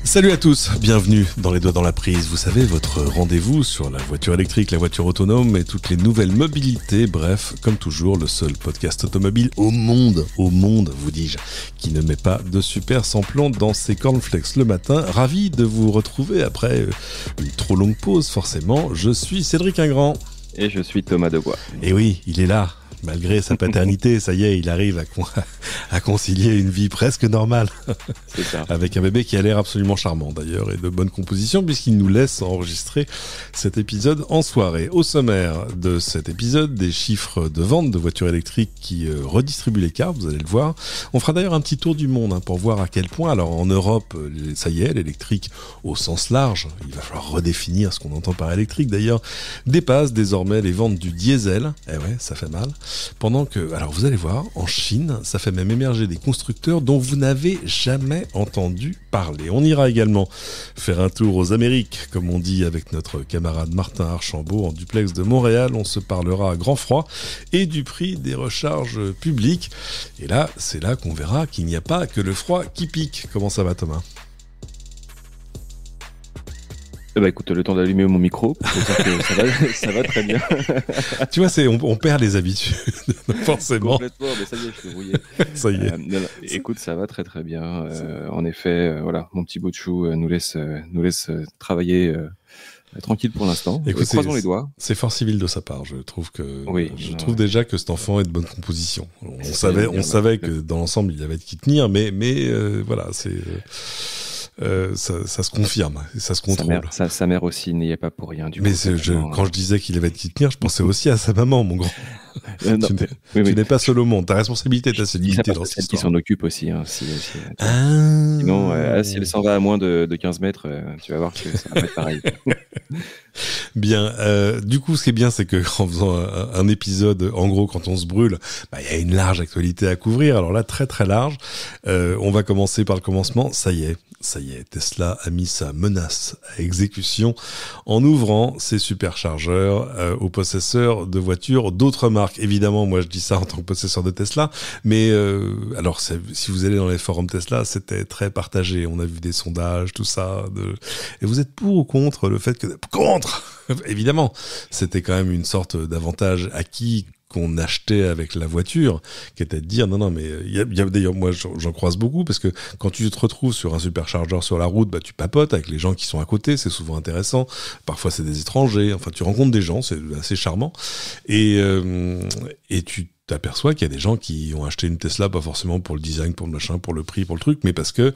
Salut à tous, bienvenue dans Les Doigts dans la Prise. Vous savez, votre rendez-vous sur la voiture électrique, la voiture autonome et toutes les nouvelles mobilités. Bref, comme toujours, le seul podcast automobile au monde, vous dis-je, qui ne met pas de super sans-plomb dans ses cornflakes le matin. Ravi de vous retrouver après une trop longue pause, forcément. Je suis Cédric Ingrand. Et je suis Thomas Debois. Et oui, il est là. Malgré sa paternité, ça y est, il arrive à concilier une vie presque normale. C'est ça. Avec un bébé qui a l'air absolument charmant d'ailleurs et de bonne composition puisqu'il nous laisse enregistrer cet épisode en soirée. Au sommaire de cet épisode, des chiffres de vente de voitures électriques qui redistribuent les cartes, vous allez le voir. On fera d'ailleurs un petit tour du monde pour voir à quel point, alors en Europe, ça y est, l'électrique au sens large, il va falloir redéfinir ce qu'on entend par électrique d'ailleurs, dépasse désormais les ventes du diesel. Eh ouais, ça fait mal. Pendant que, alors vous allez voir, en Chine, ça fait même émerger des constructeurs dont vous n'avez jamais entendu parler. On ira également faire un tour aux Amériques, comme on dit avec notre camarade Martin Archambault en duplex de Montréal. On se parlera à grand froid et du prix des recharges publiques. Et là, c'est là qu'on verra qu'il n'y a pas que le froid qui pique. Comment ça va, Thomas ? Écoute, le temps d'allumer mon micro, ça va très bien. Tu vois, on perd les habitudes, forcément. Complètement, mais ça y est, je suis rouillé. Ça y est. Écoute, ça va très très bien. En effet, voilà, mon petit bout de chou nous laisse travailler tranquille pour l'instant. Écoute, croisons les doigts. C'est fort civil de sa part. Je trouve trouve déjà que cet enfant est de bonne composition. On savait que dans l'ensemble il y avait de qui tenir, mais voilà, c'est. Ça se confirme, ça se contrôle. Sa mère aussi n'y est pas pour rien. Mais quand je disais qu'il avait de qui tenir, je pensais aussi à sa maman, mon grand. Tu n'es pas seul au monde. Ta responsabilité est assez limitée dans cette histoire. Qui s'en occupe aussi. Sinon, si elle s'en va à moins de 15 mètres, tu vas voir que ça va être pareil. Bien. Du coup, ce qui est bien, c'est que en faisant un épisode, en gros, quand on se brûle, il y a une large actualité à couvrir. Alors là, très très large. On va commencer par le commencement. Ça y est, Tesla a mis sa menace à exécution en ouvrant ses superchargeurs aux possesseurs de voitures d'autres marques. Évidemment, moi je dis ça en tant que possesseur de Tesla, mais alors si vous allez dans les forums Tesla, c'était très partagé. On a vu des sondages, tout ça. Et vous êtes pour ou contre le fait que... Contre évidemment, c'était quand même une sorte d'avantage acquis qu'on achetait avec la voiture, qui était de dire non mais il y a d'ailleurs moi j'en croise beaucoup parce que quand tu te retrouves sur un superchargeur sur la route, tu papotes avec les gens qui sont à côté, c'est souvent intéressant. Parfois c'est des étrangers, enfin tu rencontres des gens, c'est assez charmant et tu t'aperçois qu'il y a des gens qui ont acheté une Tesla pas forcément pour le design, pour le machin, pour le prix, pour le truc, mais parce que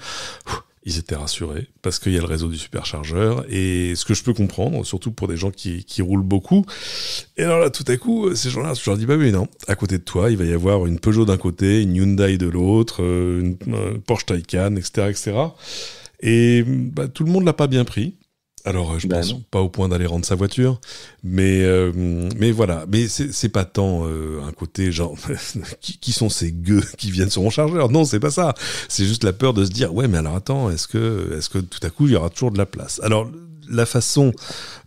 ils étaient rassurés, parce qu'il y a le réseau du superchargeur, et ce que je peux comprendre, surtout pour des gens qui roulent beaucoup. Et alors là, tout à coup, ces gens-là, je leur dis, oui, non, à côté de toi, il va y avoir une Peugeot d'un côté, une Hyundai de l'autre, une Porsche Taycan, etc. Et tout le monde l'a pas bien pris. Alors, je pense pas au point d'aller rendre sa voiture, mais voilà. Mais c'est pas tant un côté genre qui sont ces gueux qui viennent sur mon chargeur. Non, c'est pas ça. C'est juste la peur de se dire ouais, mais alors attends, est-ce que tout à coup il y aura toujours de la place? Alors la façon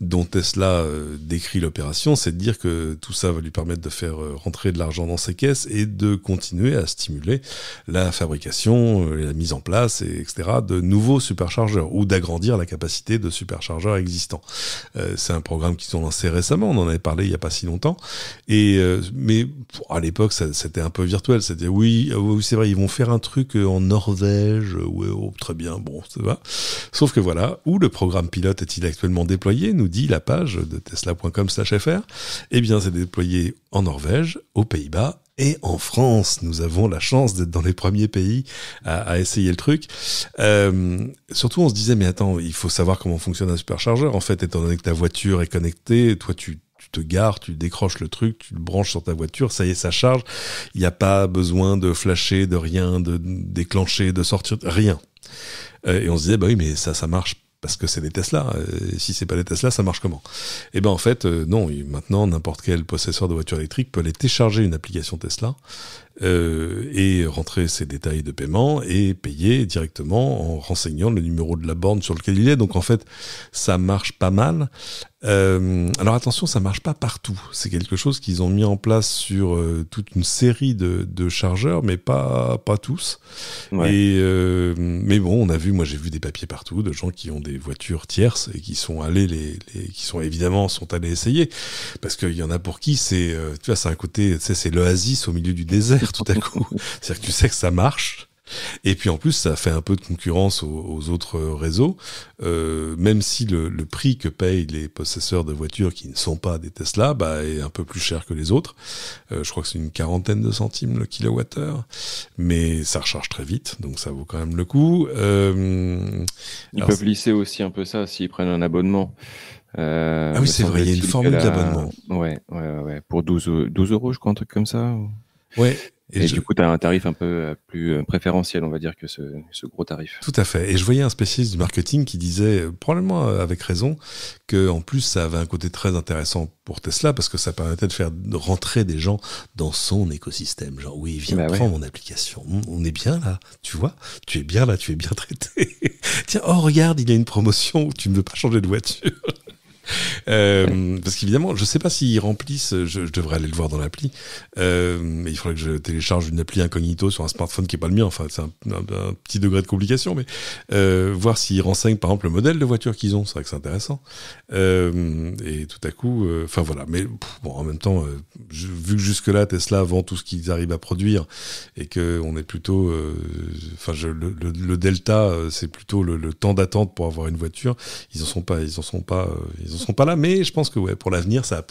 dont Tesla décrit l'opération, c'est de dire que tout ça va lui permettre de faire rentrer de l'argent dans ses caisses et de continuer à stimuler la fabrication, la mise en place, etc. de nouveaux superchargeurs ou d'agrandir la capacité de superchargeurs existants. C'est un programme qu'ils ont lancé récemment, on en avait parlé il n'y a pas si longtemps. Mais à l'époque, c'était un peu virtuel. C'était oui, c'est vrai, ils vont faire un truc en Norvège. Ouais, très bien, bon, ça va. Sauf que voilà, où le programme pilote est-il actuellement déployé, nous dit la page de tesla.com/fr. Eh bien, c'est déployé en Norvège, aux Pays-Bas et en France. Nous avons la chance d'être dans les premiers pays à essayer le truc. Surtout, on se disait, mais attends, il faut savoir comment fonctionne un superchargeur. En fait, étant donné que ta voiture est connectée, toi, tu te gares, tu décroches le truc, tu le branches sur ta voiture, ça y est, ça charge. Il n'y a pas besoin de flasher, de rien, de déclencher, de sortir, rien. Et on se disait, oui, mais ça marche parce que c'est des Tesla. Et si c'est pas des Tesla, ça marche comment? Et ben en fait, non. Maintenant, n'importe quel possesseur de voiture électrique peut aller télécharger une application Tesla et rentrer ses détails de paiement et payer directement en renseignant le numéro de la borne sur lequel il est. Donc en fait, ça marche pas mal. Alors attention, ça marche pas partout. C'est quelque chose qu'ils ont mis en place sur toute une série de chargeurs, mais pas tous. Ouais. Et mais bon, moi j'ai vu des papiers partout de gens qui ont des voitures tierces et qui sont allés sont allés essayer, parce qu'il y en a pour qui c'est tu vois, c'est un côté, tu sais, c'est l'oasis au milieu du désert tout à coup. C'est-à-dire que tu sais que ça marche. Et puis en plus, ça fait un peu de concurrence aux autres réseaux, même si le prix que payent les possesseurs de voitures qui ne sont pas des Tesla est un peu plus cher que les autres. Je crois que c'est une 40aine de centimes le kilowattheure, mais ça recharge très vite, donc ça vaut quand même le coup. Ils peuvent lisser aussi un peu ça s'ils prennent un abonnement. Ah oui, c'est vrai, il y a une formule d'abonnement. Ouais. Pour 12 euros, je crois, un truc comme ça. Ouais. Et du coup, tu as un tarif un peu plus préférentiel, on va dire, que ce gros tarif. Tout à fait. Et je voyais un spécialiste du marketing qui disait, probablement avec raison, que en plus ça avait un côté très intéressant pour Tesla, parce que ça permettait de faire rentrer des gens dans son écosystème. Genre, oui, viens, prends mon application. On est bien là, tu vois, tu es bien là, tu es bien traité. Tiens, oh regarde, il y a une promotion où tu ne veux pas changer de voiture. Parce qu'évidemment, je sais pas s'ils remplissent, je devrais aller le voir dans l'appli, mais il faudrait que je télécharge une appli incognito sur un smartphone qui est pas le mien, enfin c'est un petit degré de complication, mais voir s'ils renseignent par exemple le modèle de voiture qu'ils ont, c'est vrai que c'est intéressant. Et tout à coup, enfin voilà, mais bon, en même temps, vu que jusque là Tesla vend tout ce qu'ils arrivent à produire et que on est plutôt, le delta, c'est plutôt le temps d'attente pour avoir une voiture, ils en sont pas là, mais je pense que ouais, pour l'avenir, ça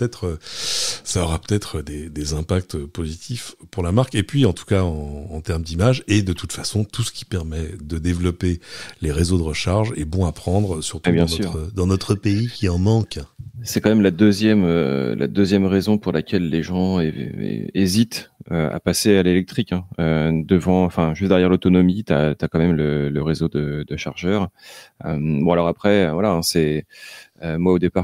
aura peut-être des impacts positifs pour la marque. Et puis, en tout cas, en termes d'image, et de toute façon, tout ce qui permet de développer les réseaux de recharge est bon à prendre, surtout dans notre pays qui en manque. C'est quand même la deuxième raison pour laquelle les gens hésitent à passer à l'électrique. Juste derrière l'autonomie, t'as quand même le réseau de chargeurs. Bon alors après, voilà, c'est moi au départ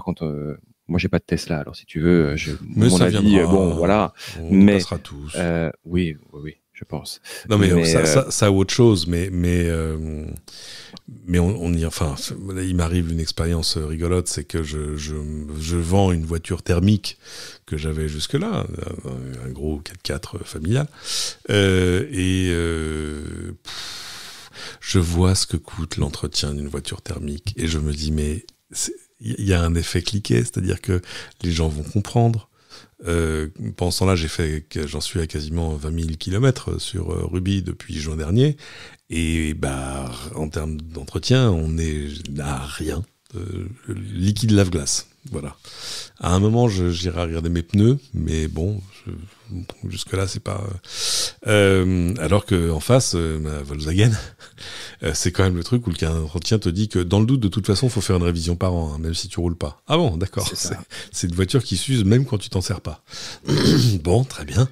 moi j'ai pas de Tesla, alors si tu veux, mon avis, bon voilà, on passera tous. Oui, je pense. Non mais ça a autre chose, mais il m'arrive une expérience rigolote, c'est que je vends une voiture thermique que j'avais jusque-là, un gros 4x4 familial, je vois ce que coûte l'entretien d'une voiture thermique et je me dis mais il y a un effet cliquet, c'est-à-dire que les gens vont comprendre. Pendant ce temps-là, j'en suis à quasiment 20 000 kilomètres sur Ruby depuis juin dernier, et en termes d'entretien, on est à rien. Liquide lave-glace, voilà. À un moment, j'irai regarder mes pneus, mais bon, jusque-là, c'est pas. Alors que en face, ma Volkswagen, c'est quand même le truc où le carnet d'entretien te dit que dans le doute, de toute façon, faut faire une révision par an, hein, même si tu roules pas. Ah bon, d'accord. C'est une voiture qui s'use même quand tu t'en sers pas. Bon, très bien.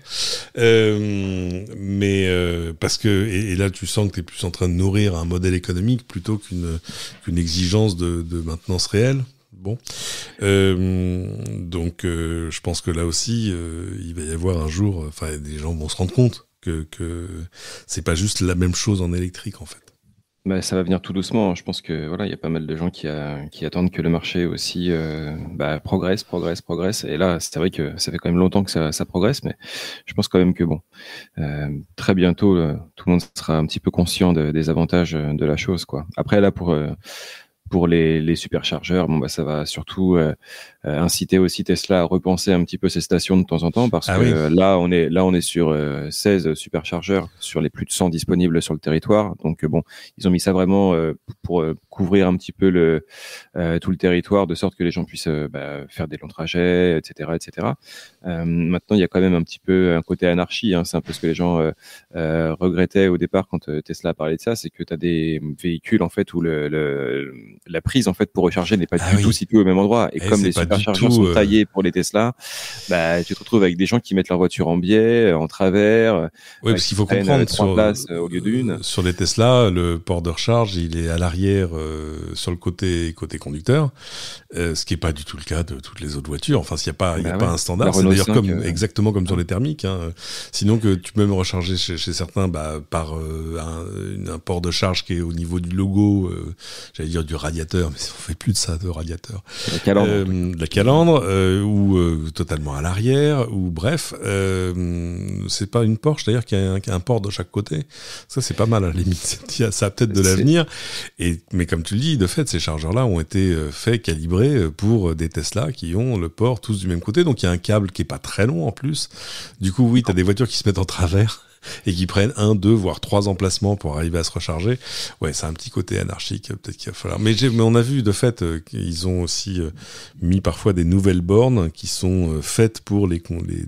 Parce que et là, tu sens que t'es plus en train de nourrir un modèle économique plutôt qu'une exigence de maintenance réelle. Bon, donc je pense que là aussi, il va y avoir un jour, des gens vont se rendre compte que c'est pas juste la même chose en électrique en fait. Ça va venir tout doucement. Je pense que voilà, il y a pas mal de gens qui attendent que le marché aussi progresse. Et là, c'est vrai que ça fait quand même longtemps que ça progresse, mais je pense quand même que bon, très bientôt, tout le monde sera un petit peu conscient des avantages de la chose, quoi. Après là, pour les superchargeurs, ça va surtout inciter aussi Tesla à repenser un petit peu ses stations de temps en temps, parce que là on est sur 16 superchargeurs sur les plus de 100 disponibles sur le territoire. Donc bon, ils ont mis ça vraiment pour couvrir un petit peu tout le territoire, de sorte que les gens puissent faire des longs trajets, etc. Maintenant, il y a quand même un petit peu un côté anarchie, hein. C'est un peu ce que les gens regrettaient au départ quand Tesla a parlé de ça, c'est que tu as des véhicules en fait où la prise en fait pour recharger n'est pas du tout située au même endroit. Et comme les superchargeurs sont taillés pour les Tesla, bah tu te retrouves avec des gens qui mettent leur voiture en biais, en travers. Oui, parce qu'il faut comprendre trois places au lieu d'une. Sur les Tesla, le port de recharge, il est à l'arrière, sur le côté conducteur, ce qui est pas du tout le cas de toutes les autres voitures. Enfin, il y a pas un standard. C'est d'ailleurs exactement comme sur les thermiques. Hein. Sinon que tu peux même recharger chez certains, par un port de charge qui est au niveau du logo, j'allais dire du radiateur, mais on fait plus de ça, de radiateur. La calandre, ou totalement à l'arrière, ou bref, c'est pas une Porsche d'ailleurs qui a un port de chaque côté. Ça c'est pas mal à la limite. Ça a peut-être de l'avenir. Mais comme tu le dis, de fait, ces chargeurs-là ont été faits, calibrés pour des Tesla qui ont le port tous du même côté. Donc il y a un câble qui est pas très long en plus. Du coup, oui, t'as des voitures qui se mettent en travers et qui prennent 1, 2, voire 3 emplacements pour arriver à se recharger. Ouais, c'est un petit côté anarchique, peut-être qu'il va falloir. Mais on a vu de fait qu'ils ont aussi mis parfois des nouvelles bornes qui sont faites pour les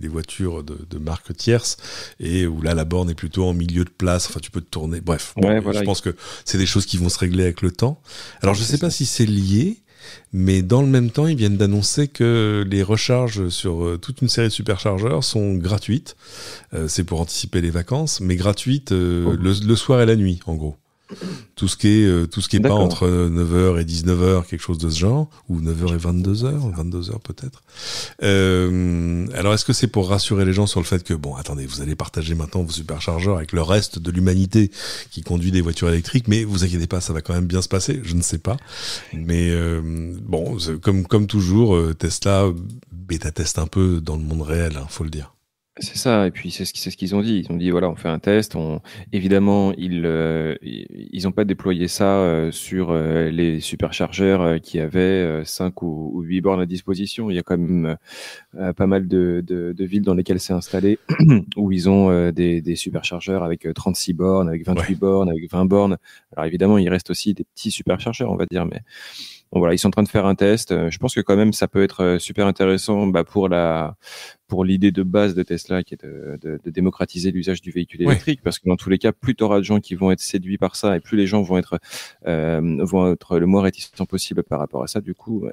voitures de marque tierce, et où là la borne est plutôt en milieu de place. Enfin, tu peux te tourner. Bref, je pense que c'est des choses qui vont se régler avec le temps. Alors, je sais pas si c'est lié. Mais dans le même temps, ils viennent d'annoncer que les recharges sur toute une série de superchargeurs sont gratuites. C'est pour anticiper les vacances, mais gratuites le soir et la nuit, en gros. Tout ce qui est pas entre 9h et 19h, quelque chose de ce genre, ou 9h et 22h peut-être. Alors est-ce que c'est pour rassurer les gens sur le fait que, bon, attendez, vous allez partager maintenant vos superchargeurs avec le reste de l'humanité qui conduit des voitures électriques, mais vous inquiétez pas, ça va quand même bien se passer, je ne sais pas. Mais bon, comme toujours, Tesla bêta-teste un peu dans le monde réel, faut le dire. C'est ça, et puis c'est ce qu'ils ont dit. Ils ont dit voilà, on fait un test. Évidemment, ils ont pas déployé ça sur les superchargeurs qui avaient 5 ou 8 bornes à disposition. Il y a quand même pas mal de villes dans lesquelles c'est installé où ils ont des superchargeurs avec 36 bornes, avec 28 bornes, avec 20 bornes. Alors évidemment, il reste aussi des petits superchargeurs, on va dire, mais bon, voilà, ils sont en train de faire un test. Je pense que quand même ça peut être super intéressant pour l'idée de base de Tesla, qui est de démocratiser l'usage du véhicule électrique, parce que dans tous les cas, plus tu auras de gens qui vont être séduits par ça, et plus les gens vont être le moins réticents possible par rapport à ça. Du coup,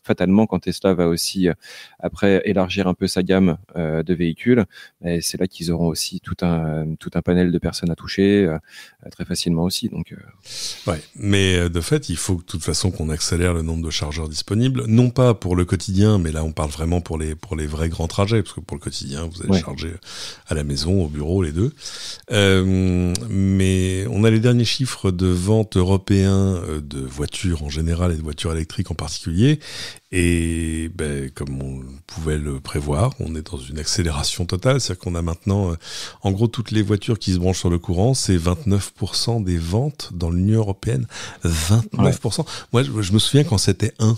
fatalement, quand Tesla va aussi après élargir un peu sa gamme de véhicules, c'est là qu'ils auront aussi tout un panel de personnes à toucher très facilement aussi. Donc, ouais, mais de fait, il faut de toute façon qu'on accélère le nombre de chargeurs disponibles, non pas pour le quotidien, mais là on parle vraiment pour les vrais grands trajets, parce que pour le quotidien, vous allez charger à la maison, au bureau, les deux. Mais on a les derniers chiffres de vente européens de voitures en général et de voitures électriques en particulier. Et comme on pouvait le prévoir, on est dans une accélération totale. C'est-à-dire qu'on a maintenant, en gros, toutes les voitures qui se branchent sur le courant, c'est 29% des ventes dans l'Union européenne. 29%. Moi, je me souviens quand c'était 1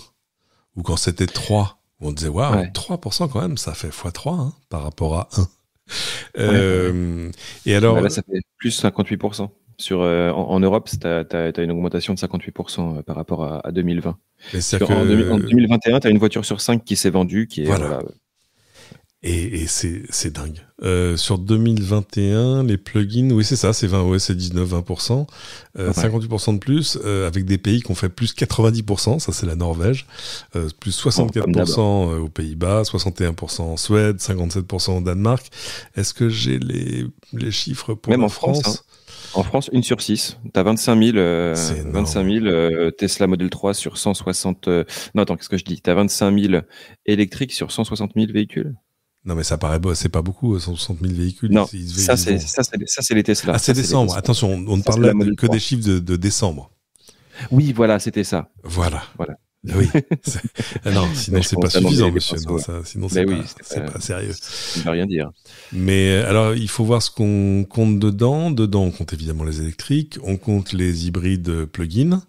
ou quand c'était 3. On disait, waouh, 3% quand même, ça fait x3 par rapport à 1. Et alors, là, ça fait plus 58%. En Europe, tu as une augmentation de 58% par rapport à 2020. Mais en 2021, tu as une voiture sur 5 qui s'est vendue, qui est... Voilà. Et c'est dingue. Sur 2021, les plugins, oui c'est ça, c'est 19-20%, 58% de plus, avec des pays qui ont fait plus 90%, ça c'est la Norvège, plus 64% aux Pays-Bas, 61% en Suède, 57% au Danemark. Est-ce que j'ai les chiffres pour même la en France? En France, 1 sur 6. T'as 25 000 Tesla Model 3 sur 160... Non, attends, qu'est-ce que je dis? T'as 25 000 électriques sur 160 000 véhicules. Non, mais ça paraît c'est pas beaucoup, 160 000 véhicules. Non, ça c'est les Tesla. Ah, c'est décembre. Attention, on ne parle là que des chiffres de décembre. Oui, voilà, c'était ça. Voilà. Oui. Non, sinon c'est pas suffisant, monsieur. Non, sinon c'est pas sérieux. Ça ne veut rien dire. Mais alors, il faut voir ce qu'on compte dedans. Dedans, on compte évidemment les électriques, on compte les hybrides plug-in.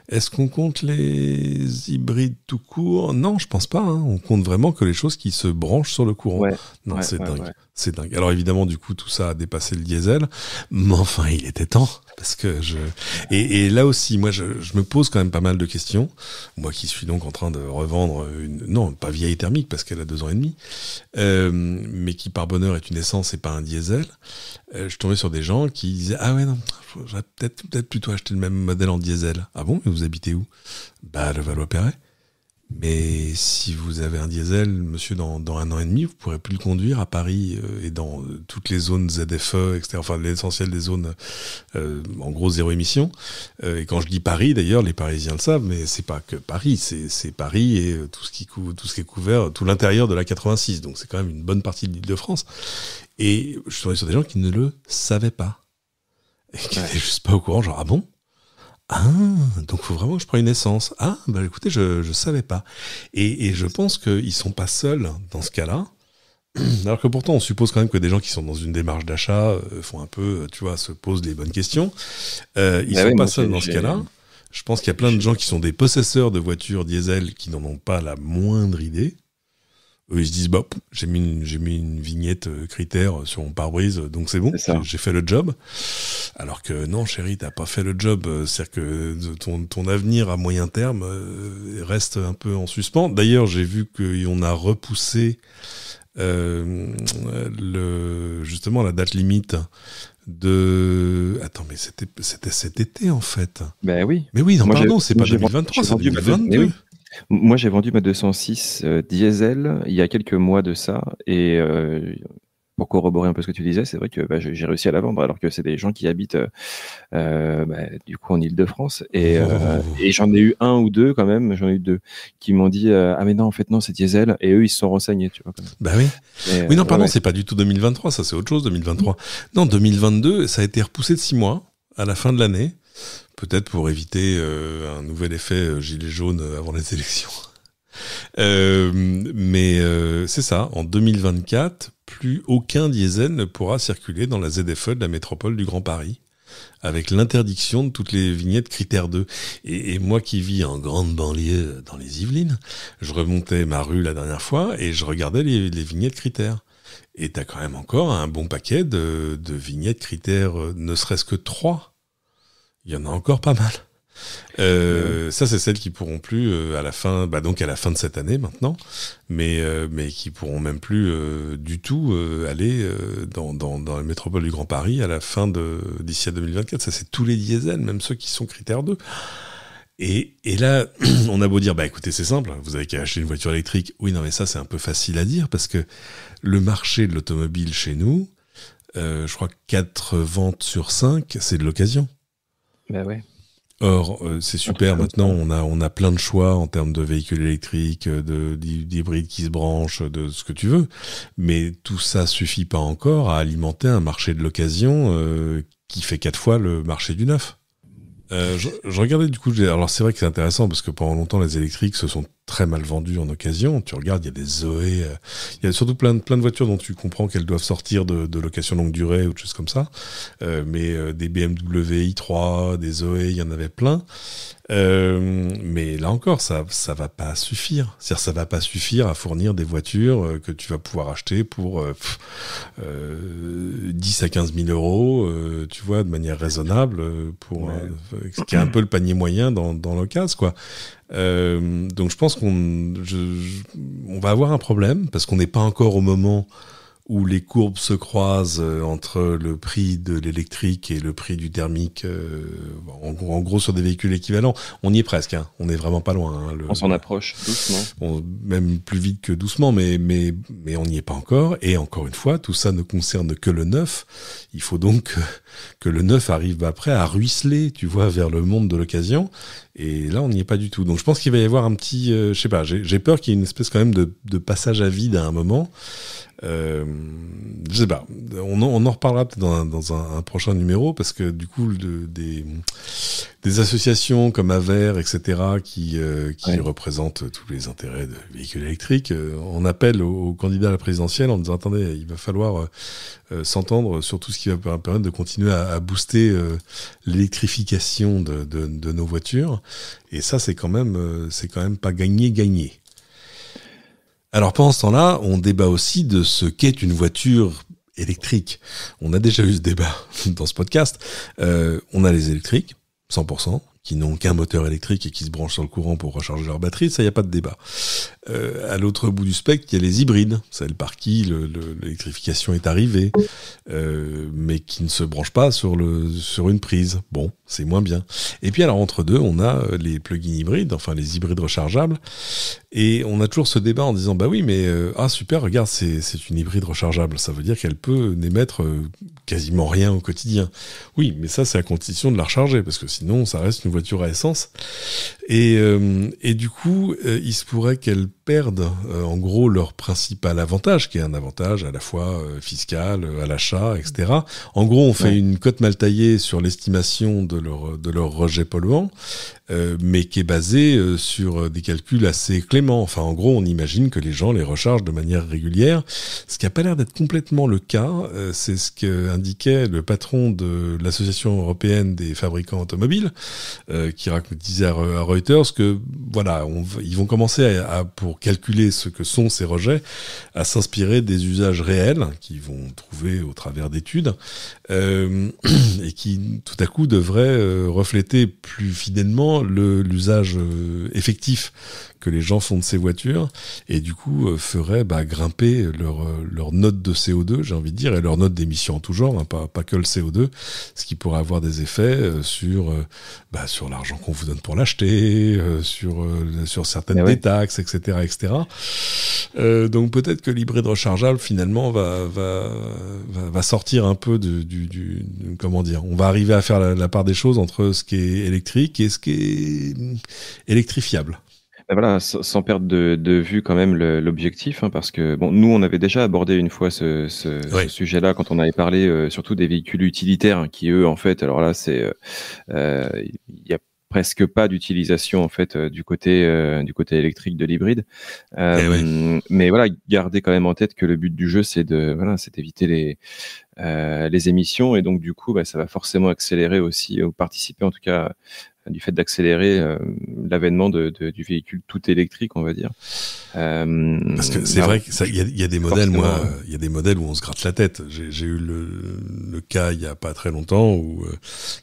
Est-ce qu'on compte les hybrides tout court? Non, je pense pas. On compte vraiment que les choses qui se branchent sur le courant. Non, c'est dingue. C'est dingue. Alors évidemment, du coup, tout ça a dépassé le diesel. Mais enfin, il était temps. parce que et là aussi, moi, je me pose quand même pas mal de questions. Moi, qui suis donc en train de revendre non, pas vieille thermique parce qu'elle a 2 ans et demi, mais qui par bonheur est une essence et pas un diesel. Je tombais sur des gens qui disaient ah ouais non, j'aurais peut-être plutôt acheter le même modèle en diesel. Ah bon, mais vous habitez où? Bah, le Valois-Perret. Mais si vous avez un diesel, monsieur, dans 1 an et demi, vous pourrez plus le conduire à Paris et dans toutes les zones ZFE, etc. Enfin, l'essentiel des zones, en gros, zéro émission. Et quand je dis Paris, d'ailleurs, les Parisiens le savent, mais c'est pas que Paris, c'est Paris et tout ce qui est couvert, tout l'intérieur de la 86. Donc c'est quand même une bonne partie de l'Île-de-France. Et je suis tombé sur des gens qui ne le savaient pas. Et qui n'étaient juste pas au courant, genre, ah bon? Ah, donc faut vraiment que je prenne une essence. Ah, bah écoutez, je savais pas. Et je pense qu'ils sont pas seuls dans ce cas-là. Alors que pourtant, on suppose quand même que des gens qui sont dans une démarche d'achat font un peu, tu vois, se posent les bonnes questions. Ils sont pas seuls dans ce cas-là. Je pense qu'il y a plein de gens qui sont des possesseurs de voitures diesel qui n'en ont pas la moindre idée. Eux, ils se disent, bah, j'ai mis une vignette critère sur mon pare-brise, donc c'est bon, j'ai fait le job. Alors que non, chérie, t'as pas fait le job. C'est-à-dire que ton avenir à moyen terme reste un peu en suspens. D'ailleurs, j'ai vu qu'on a repoussé justement la date limite de... Attends, mais c'était cet été, en fait. Ben oui. Mais oui, non, pardon, c'est pas 2023, c'est 2022. Moi, j'ai vendu ma 206 diesel il y a quelques mois de ça. Et pour corroborer un peu ce que tu disais, c'est vrai que j'ai réussi à la vendre, alors que c'est des gens qui habitent du coup en Île-de-France. Et j'en ai eu 1 ou 2 quand même, j'en ai eu 2 qui m'ont dit ah mais non, en fait non, c'est diesel. Et eux, ils se sont renseignés, tu vois. Quand même. Bah oui. Oui, non, pardon, c'est pas du tout 2023, ça c'est autre chose, 2023. Non, 2022, ça a été repoussé de 6 mois à la fin de l'année. Peut-être pour éviter un nouvel effet gilet jaune avant les élections. Mais c'est ça, en 2024, plus aucun diesel ne pourra circuler dans la ZFE de la métropole du Grand Paris, avec l'interdiction de toutes les vignettes critères 2. Et moi qui vis en grande banlieue dans les Yvelines, je remontais ma rue la dernière fois et je regardais les vignettes critères. Et t'as quand même encore un bon paquet de vignettes critères, ne serait-ce que 3. Il y en a encore pas mal. Ça, c'est celles qui pourront plus à la fin, donc à la fin de cette année maintenant, mais qui pourront même plus du tout aller dans la métropole du Grand Paris à la fin d'ici à 2024. Ça, c'est tous les diesels, même ceux qui sont critères 2. Et là, on a beau dire, écoutez, c'est simple, vous avez qu'à acheter une voiture électrique. Oui, non, mais ça, c'est un peu facile à dire parce que le marché de l'automobile chez nous, je crois que 4 ventes sur 5, c'est de l'occasion. Bah ouais. Or, c'est super, maintenant on a plein de choix en termes de véhicules électriques, d'hybrides qui se branchent, de ce que tu veux, mais tout ça suffit pas encore à alimenter un marché de l'occasion qui fait 4 fois le marché du neuf. Je regardais du coup, alors c'est vrai que c'est intéressant parce que pendant longtemps les électriques se sont très mal vendus en occasion. Tu regardes, il y a des Zoé, il y a surtout plein de voitures dont tu comprends qu'elles doivent sortir de location longue durée ou de choses comme ça. Mais des BMW i3, des Zoé, il y en avait plein. Mais là encore, ça va pas suffire. C'est-à-dire, ça va pas suffire à fournir des voitures que tu vas pouvoir acheter pour 10 à 15 000 euros, tu vois, de manière raisonnable, ce qui est un peu le panier moyen dans l'occasion, quoi. Donc je pense qu'on va avoir un problème parce qu'on n'est pas encore au moment où les courbes se croisent entre le prix de l'électrique et le prix du thermique, en gros sur des véhicules équivalents. On y est presque, hein. On est vraiment pas loin. Hein, on s'en approche doucement. Même plus vite que doucement, mais on n'y est pas encore. Et encore une fois, tout ça ne concerne que le neuf. Il faut donc que le neuf arrive après à ruisseler, tu vois, vers le monde de l'occasion. Et là, on n'y est pas du tout. Donc je pense qu'il va y avoir un petit... je sais pas, j'ai peur qu'il y ait une espèce quand même de passage à vide à un moment. Je sais pas, on en reparlera peut-être dans un prochain numéro parce que du coup des associations comme Aver, etc., qui représentent tous les intérêts de véhicules électriques, on appelle aux candidats à la présidentielle en disant attendez, il va falloir s'entendre sur tout ce qui va permettre de continuer à booster l'électrification de nos voitures, et ça c'est quand même pas gagné. Alors pendant ce temps-là, on débat aussi de ce qu'est une voiture électriques. On a déjà eu ce débat dans ce podcast. On a les électriques, 100%, qui n'ont qu'un moteur électrique et qui se branchent sur le courant pour recharger leur batterie, ça, il n'y a pas de débat. À l'autre bout du spectre, il y a les hybrides, celles par qui l'électrification est arrivée, mais qui ne se branchent pas sur une prise. Bon, c'est moins bien. Et puis alors, entre deux, on a les plug-in hybrides, enfin les hybrides rechargeables, et on a toujours ce débat en disant, bah oui, mais super, regarde, c'est une hybride rechargeable, ça veut dire qu'elle peut n'émettre quasiment rien au quotidien. Oui, mais ça, c'est à condition de la recharger, parce que sinon, ça reste une voiture à essence. Et du coup, il se pourrait qu'elles perdent en gros leur principal avantage, qui est un avantage à la fois fiscal, à l'achat, etc. En gros, on fait une cote mal taillée sur l'estimation de leur rejet polluant, mais qui est basée sur des calculs assez cléments. Enfin, en gros, on imagine que les gens les rechargent de manière régulière, ce qui n'a pas l'air d'être complètement le cas. C'est ce qu'indiquait le patron de l'Association européenne des fabricants automobiles, qui disait à Reuters que voilà, ils vont commencer pour calculer ce que sont ces rejets, à s'inspirer des usages réels qu'ils vont trouver au travers d'études, et qui tout à coup devraient refléter plus fidèlement l'usage effectif que les gens font de ces voitures, et du coup ferait grimper leur note de CO2, j'ai envie de dire, et leur note d'émission en tout genre, hein, pas que le CO2, ce qui pourrait avoir des effets sur l'argent qu'on vous donne pour l'acheter, sur certaines des taxes, etc., etc. Donc peut-être que l'hybride rechargeable finalement va sortir un peu du comment dire, on va arriver à faire la part des choses entre ce qui est électrique et ce qui est électrifiable. Voilà, sans perdre de vue quand même l'objectif, hein, parce que bon, nous on avait déjà abordé une fois ce sujet-là quand on avait parlé surtout des véhicules utilitaires, hein, qui eux en fait, alors là c'est il y a presque pas d'utilisation en fait du côté électrique de l'hybride, mais voilà, garder quand même en tête que le but du jeu c'est d'éviter les émissions, et donc du coup ça va forcément accélérer aussi, ou participer en tout cas du fait d'accélérer l'avènement du véhicule tout électrique, on va dire. Parce que c'est vrai qu'il y a des modèles, il y a des modèles où on se gratte la tête. J'ai eu le cas il y a pas très longtemps où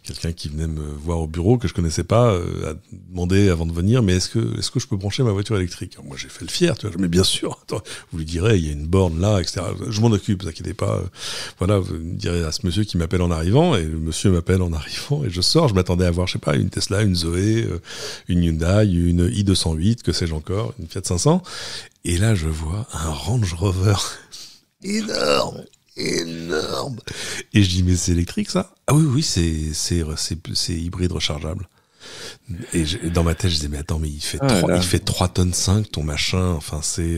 quelqu'un qui venait me voir au bureau que je connaissais pas a demandé avant de venir, mais est-ce que je peux brancher ma voiture électrique? Alors moi j'ai fait le fier, tu vois, mais bien sûr. Attends, vous lui direz il y a une borne là, etc. Je m'en occupe, vous inquiétez pas. Voilà, vous direz à ce monsieur qui m'appelle en arrivant, et le monsieur m'appelle en arrivant, et je sors. Je m'attendais à voir, je sais pas, une Tesla, une Zoé, une Hyundai, une i208, que sais-je encore, une Fiat 500. Et là, je vois un Range Rover énorme. Et je dis, mais c'est électrique, ça? Ah oui, c'est hybride rechargeable. Et dans ma tête, je disais, mais attends, mais il fait 3 tonnes 5, ton machin. Enfin, c'est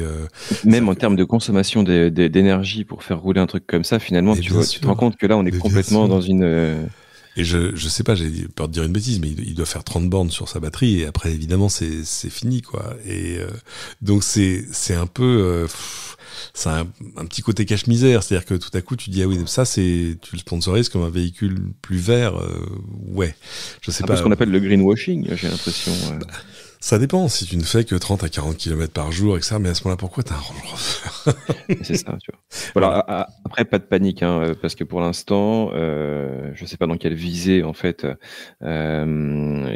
même en termes de consommation d'énergie pour faire rouler un truc comme ça, finalement, tu te rends compte que là, on est complètement dans une... Et je sais pas, j'ai peur de dire une bêtise, mais il doit faire 30 bornes sur sa batterie, et après, évidemment, c'est fini, quoi. Et donc, c'est un peu... c'est un petit côté cache-misère, c'est-à-dire que tout à coup, tu dis, ah oui, ça, tu le sponsorises comme un véhicule plus vert, ouais. Je sais pas. C'est ce qu'on appelle le greenwashing, j'ai l'impression. Ça dépend, si tu ne fais que 30 à 40 km par jour, etc. Mais à ce moment-là, pourquoi t'as un Range Rover? C'est ça, tu vois. Voilà, après, pas de panique, hein, parce que pour l'instant, je sais pas dans quelle visée, en fait, il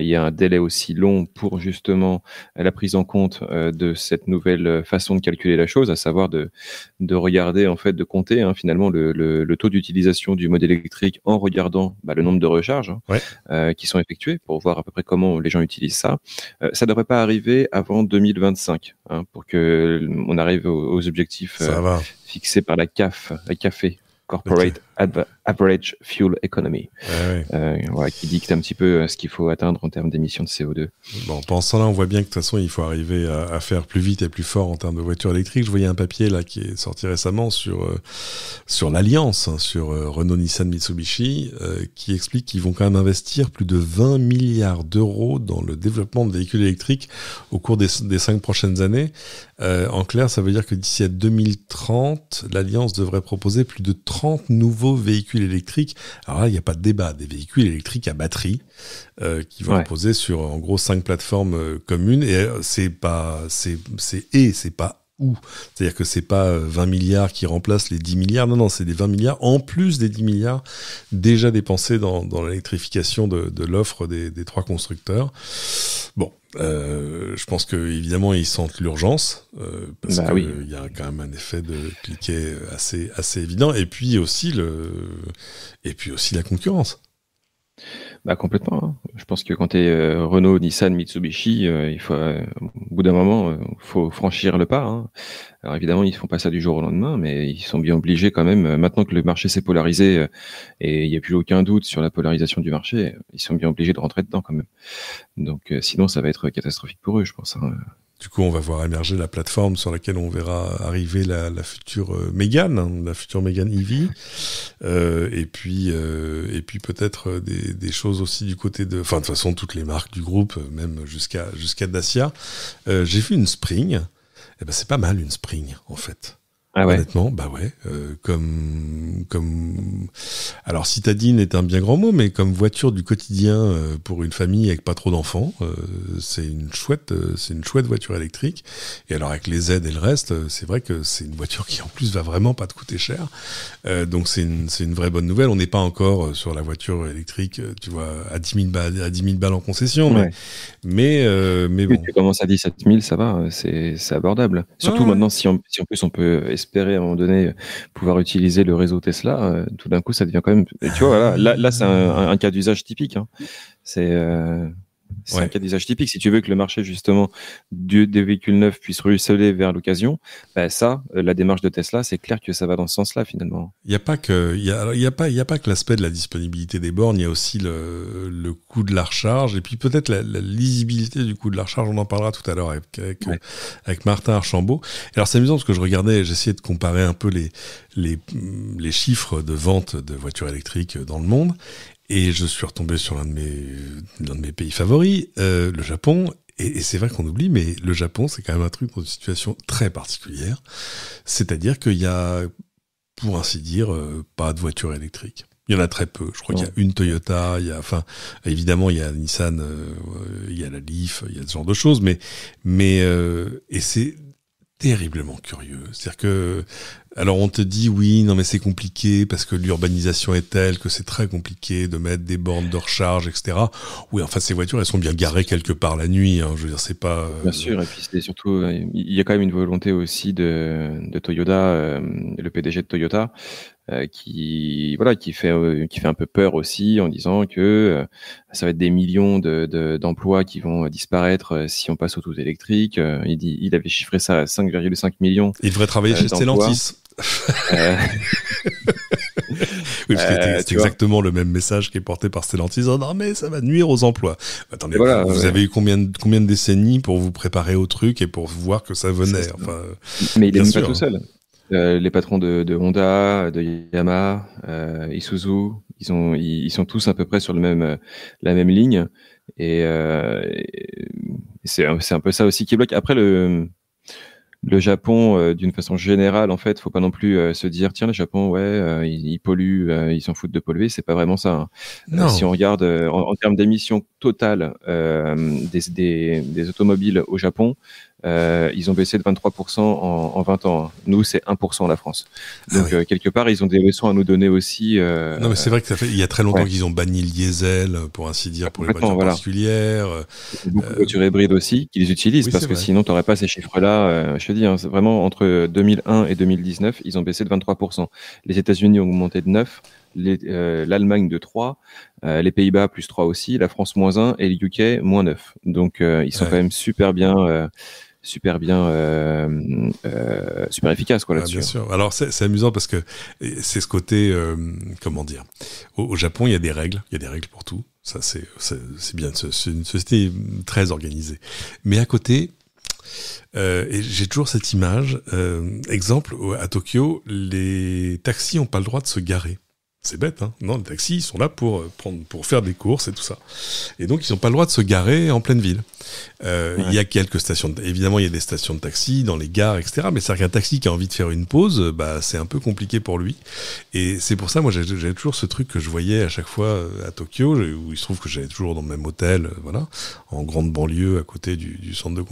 y a un délai aussi long pour justement la prise en compte de cette nouvelle façon de calculer la chose, à savoir de regarder, en fait, de compter, hein, finalement le taux d'utilisation du mode électrique en regardant le nombre de recharges qui sont effectuées, pour voir à peu près comment les gens utilisent ça. Ça devrait pas arriver avant 2025, hein, pour que on arrive aux objectifs fixés par la CAF, la CAFE, Corporate Average Fuel Economy, qui dicte un petit peu ce qu'il faut atteindre en termes d'émissions de CO2. Bon, pensant là, on voit bien que de toute façon, il faut arriver à faire plus vite et plus fort en termes de voitures électriques. Je voyais un papier là qui est sorti récemment sur l'alliance, hein, sur Renault, Nissan, Mitsubishi, qui explique qu'ils vont quand même investir plus de 20 milliards d'euros dans le développement de véhicules électriques au cours des 5 prochaines années. En clair, ça veut dire que d'ici à 2030, l'alliance devrait proposer plus de 30 nouveaux véhicules électriques. Alors là, il n'y a pas de débat, des véhicules électriques à batterie qui vont reposer sur en gros 5 plateformes communes, et c'est pas où. C'est-à-dire que c'est pas 20 milliards qui remplacent les 10 milliards. Non, c'est des 20 milliards en plus des 10 milliards déjà dépensés dans l'électrification de l'offre des 3 constructeurs. Bon, je pense que évidemment ils sentent l'urgence parce que il y a quand même un effet de cliquet assez évident. Et puis aussi la concurrence. Bah complètement. Hein. Je pense que quand tu es Renault, Nissan, Mitsubishi, il faut au bout d'un moment, faut franchir le pas. Hein. Alors évidemment, ils font pas ça du jour au lendemain, mais ils sont bien obligés quand même. Maintenant que le marché s'est polarisé et il n'y a plus aucun doute sur la polarisation du marché, ils sont bien obligés de rentrer dedans quand même. Donc sinon, ça va être catastrophique pour eux, je pense. Hein. Du coup, on va voir émerger la plateforme sur laquelle on verra arriver la future Mégane, la future Mégane EV, et puis peut-être des choses aussi du côté de, enfin de toute façon toutes les marques du groupe, même jusqu'à Dacia. J'ai vu une Spring, et ben c'est pas mal une Spring en fait. Ah ouais. Honnêtement, bah ouais, comme alors citadine est un bien grand mot, mais comme voiture du quotidien pour une famille avec pas trop d'enfants, c'est une chouette voiture électrique. Et alors avec les aides et le reste, c'est vrai que c'est une voiture qui en plus va vraiment pas te coûter cher. Donc c'est une vraie bonne nouvelle. On n'est pas encore sur la voiture électrique, tu vois, à 10 000 balles en concession, ouais. mais bon. Tu commences à 17 000, ça va, c'est abordable. Surtout maintenant, si en plus on peut espérer à un moment donné pouvoir utiliser le réseau Tesla, tout d'un coup ça devient quand même. Tu vois, là c'est un cas d'usage typique. Hein. C'est un cas d'usage typique. Si tu veux que le marché justement des véhicules neufs puisse ruisseler vers l'occasion, la démarche de Tesla, c'est clair que ça va dans ce sens-là finalement. Il y a pas que l'aspect de la disponibilité des bornes, il y a aussi le coût de la recharge et puis peut-être la lisibilité du coût de la recharge. On en parlera tout à l'heure avec Martin Archambault. Alors c'est amusant parce que j'essayais de comparer un peu les chiffres de vente de voitures électriques dans le monde. Et je suis retombé sur l'un de mes pays favoris, le Japon. Et c'est vrai qu'on oublie, mais le Japon, c'est quand même un truc dans une situation très particulière. C'est-à-dire qu'il y a, pour ainsi dire, pas de voiture électrique. Il y en a très peu. Je crois qu'il y a une Toyota, évidemment, il y a Nissan, il y a la Leaf, il y a ce genre de choses, mais et c'est terriblement curieux. C'est-à-dire que, alors on te dit oui, non mais c'est compliqué parce que l'urbanisation est telle que c'est très compliqué de mettre des bornes de recharge, etc. Oui, enfin ces voitures elles sont bien garées quelque part la nuit. Hein, je veux dire c'est pas. Bien sûr, et puis c'est surtout il y a quand même une volonté aussi de Toyota, le PDG de Toyota. Qui fait un peu peur aussi en disant que ça va être des millions d'emplois qui vont disparaître si on passe au tout électrique. Il avait chiffré ça à 5,5 millions. Il devrait travailler chez Stellantis. Oui, parce que c'est exactement le même message qui est porté par Stellantis. Oh non, mais ça va nuire aux emplois. Attendez, vous avez eu combien de décennies pour vous préparer au truc et pour voir que ça venait. Enfin, mais il est même pas tout seul. Les patrons de Honda, de Yamaha, Isuzu, ils sont tous à peu près sur la même ligne. Et c'est un peu ça aussi qui bloque. Après, le Japon, d'une façon générale, en fait, faut pas non plus se dire tiens, le Japon, ils polluent, ils s'en foutent de polluer. C'est pas vraiment ça. Hein. Si on regarde en termes d'émissions totales des automobiles au Japon, ils ont baissé de 23% en 20 ans. Hein. Nous, c'est 1% la France. Donc, quelque part, ils ont des leçons à nous donner aussi. Non, mais c'est vrai que il y a très longtemps qu'ils ont banni le diesel, pour ainsi dire, pour les voitures particulières. Beaucoup de voitures hybrides aussi, qui les utilisent, parce que sinon, tu n'aurais pas ces chiffres-là. Je te dis, hein, c'est vraiment entre 2001 et 2019, ils ont baissé de 23%. Les États-Unis ont augmenté de 9%. L'Allemagne de 3, les Pays-Bas plus 3 aussi, la France moins 1 et le UK moins 9. Donc, ils sont quand même super efficace quoi là-dessus. Bien sûr. Alors c'est amusant parce que c'est ce côté comment dire. Au Japon, il y a des règles pour tout. Ça c'est bien. C'est une société très organisée. Mais à côté, et j'ai toujours cette image. Exemple à Tokyo, les taxis ont pas le droit de se garer. C'est bête, hein. Non, les taxis, ils sont là pour faire des courses et tout ça. Et donc, ils n'ont pas le droit de se garer en pleine ville. Il y a quelques stations, évidemment, il y a des stations de taxi dans les gares, etc. Mais c'est-à-dire qu'un taxi qui a envie de faire une pause, c'est un peu compliqué pour lui. Et c'est pour ça, moi, j'avais toujours ce truc que je voyais à chaque fois à Tokyo, où il se trouve que j'allais toujours dans le même hôtel, voilà, en grande banlieue, à côté du centre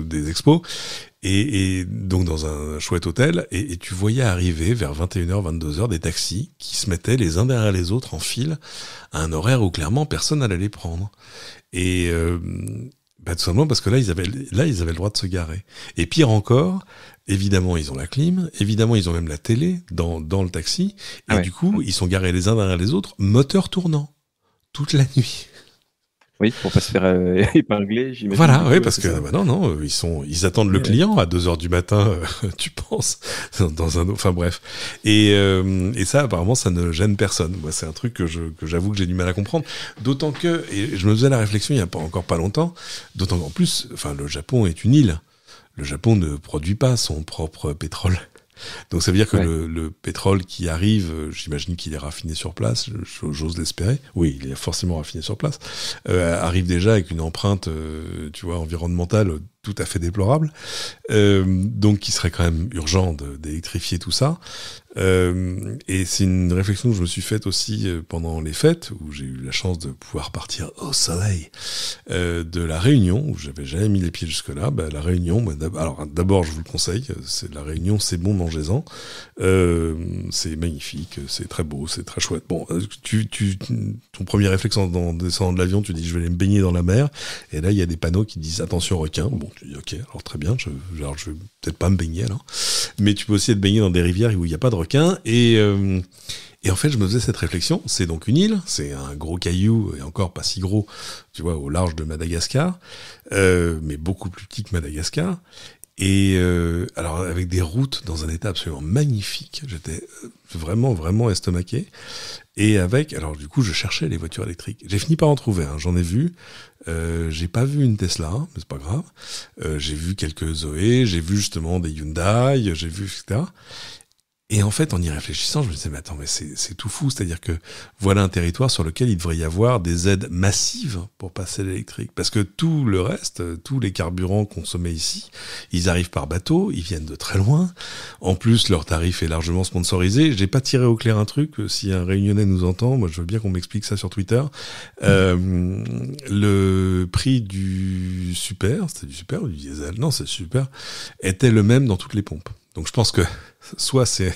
des expos. Et donc dans un chouette hôtel, et tu voyais arriver vers 21h, 22h des taxis qui se mettaient les uns derrière les autres en file à un horaire où clairement personne n'allait les prendre. Et tout simplement parce que là ils avaient le droit de se garer. Et pire encore, évidemment ils ont la clim, évidemment ils ont même la télé dans le taxi, et du coup ils sont garés les uns derrière les autres, moteur tournant, toute la nuit. Oui, pour pas se faire épingler, j'imagine. Voilà, oui, parce que ils attendent le client à 2h du matin, tu penses, enfin bref. Et ça, apparemment, ça ne gêne personne. Moi, c'est un truc que j'avoue que j'ai du mal à comprendre. D'autant que, et je me faisais la réflexion il y a encore pas longtemps, d'autant qu'en plus, enfin, le Japon est une île. Le Japon ne produit pas son propre pétrole. Donc ça veut dire que le pétrole qui arrive, j'imagine qu'il est raffiné sur place, j'ose l'espérer. Oui, il est forcément raffiné sur place. Arrive déjà avec une empreinte, environnementale tout à fait déplorable. Donc il serait quand même urgent d'électrifier tout ça. Et c'est une réflexion que je me suis faite aussi pendant les fêtes, où j'ai eu la chance de pouvoir partir au soleil de la Réunion, où j'avais jamais mis les pieds jusque-là. La Réunion, alors d'abord je vous le conseille, c'est la Réunion, c'est bon, mangez-en. C'est magnifique, c'est très beau, c'est très chouette. Bon, ton premier réflexe en descendant de l'avion, tu dis je vais aller me baigner dans la mer, et là il y a des panneaux qui disent attention requin. Bon, tu dis ok, alors très bien, je vais peut-être pas me baigner alors, mais tu peux aussi être baigné dans des rivières où il n'y a pas de requins. Et en fait, je me faisais cette réflexion. C'est donc une île, c'est un gros caillou, et encore pas si gros, tu vois, au large de Madagascar, mais beaucoup plus petit que Madagascar. Et alors avec des routes dans un état absolument magnifique, j'étais vraiment vraiment estomaqué. Et alors du coup je cherchais les voitures électriques. J'ai fini par en trouver, j'en ai vu. J'ai pas vu une Tesla, mais c'est pas grave. J'ai vu quelques Zoé, j'ai vu justement des Hyundai, j'ai vu etc. Et en fait, en y réfléchissant, je me disais, mais attends, mais c'est tout fou. C'est-à-dire que voilà un territoire sur lequel il devrait y avoir des aides massives pour passer à l'électrique. Parce que tout le reste, tous les carburants consommés ici, ils arrivent par bateau, ils viennent de très loin. En plus, leur tarif est largement sponsorisé. J'ai pas tiré au clair un truc. Si un Réunionnais nous entend, moi, je veux bien qu'on m'explique ça sur Twitter. Le prix du super, c'était du super ou du diesel? Non, c'est super, était le même dans toutes les pompes. Donc je pense que soit c'est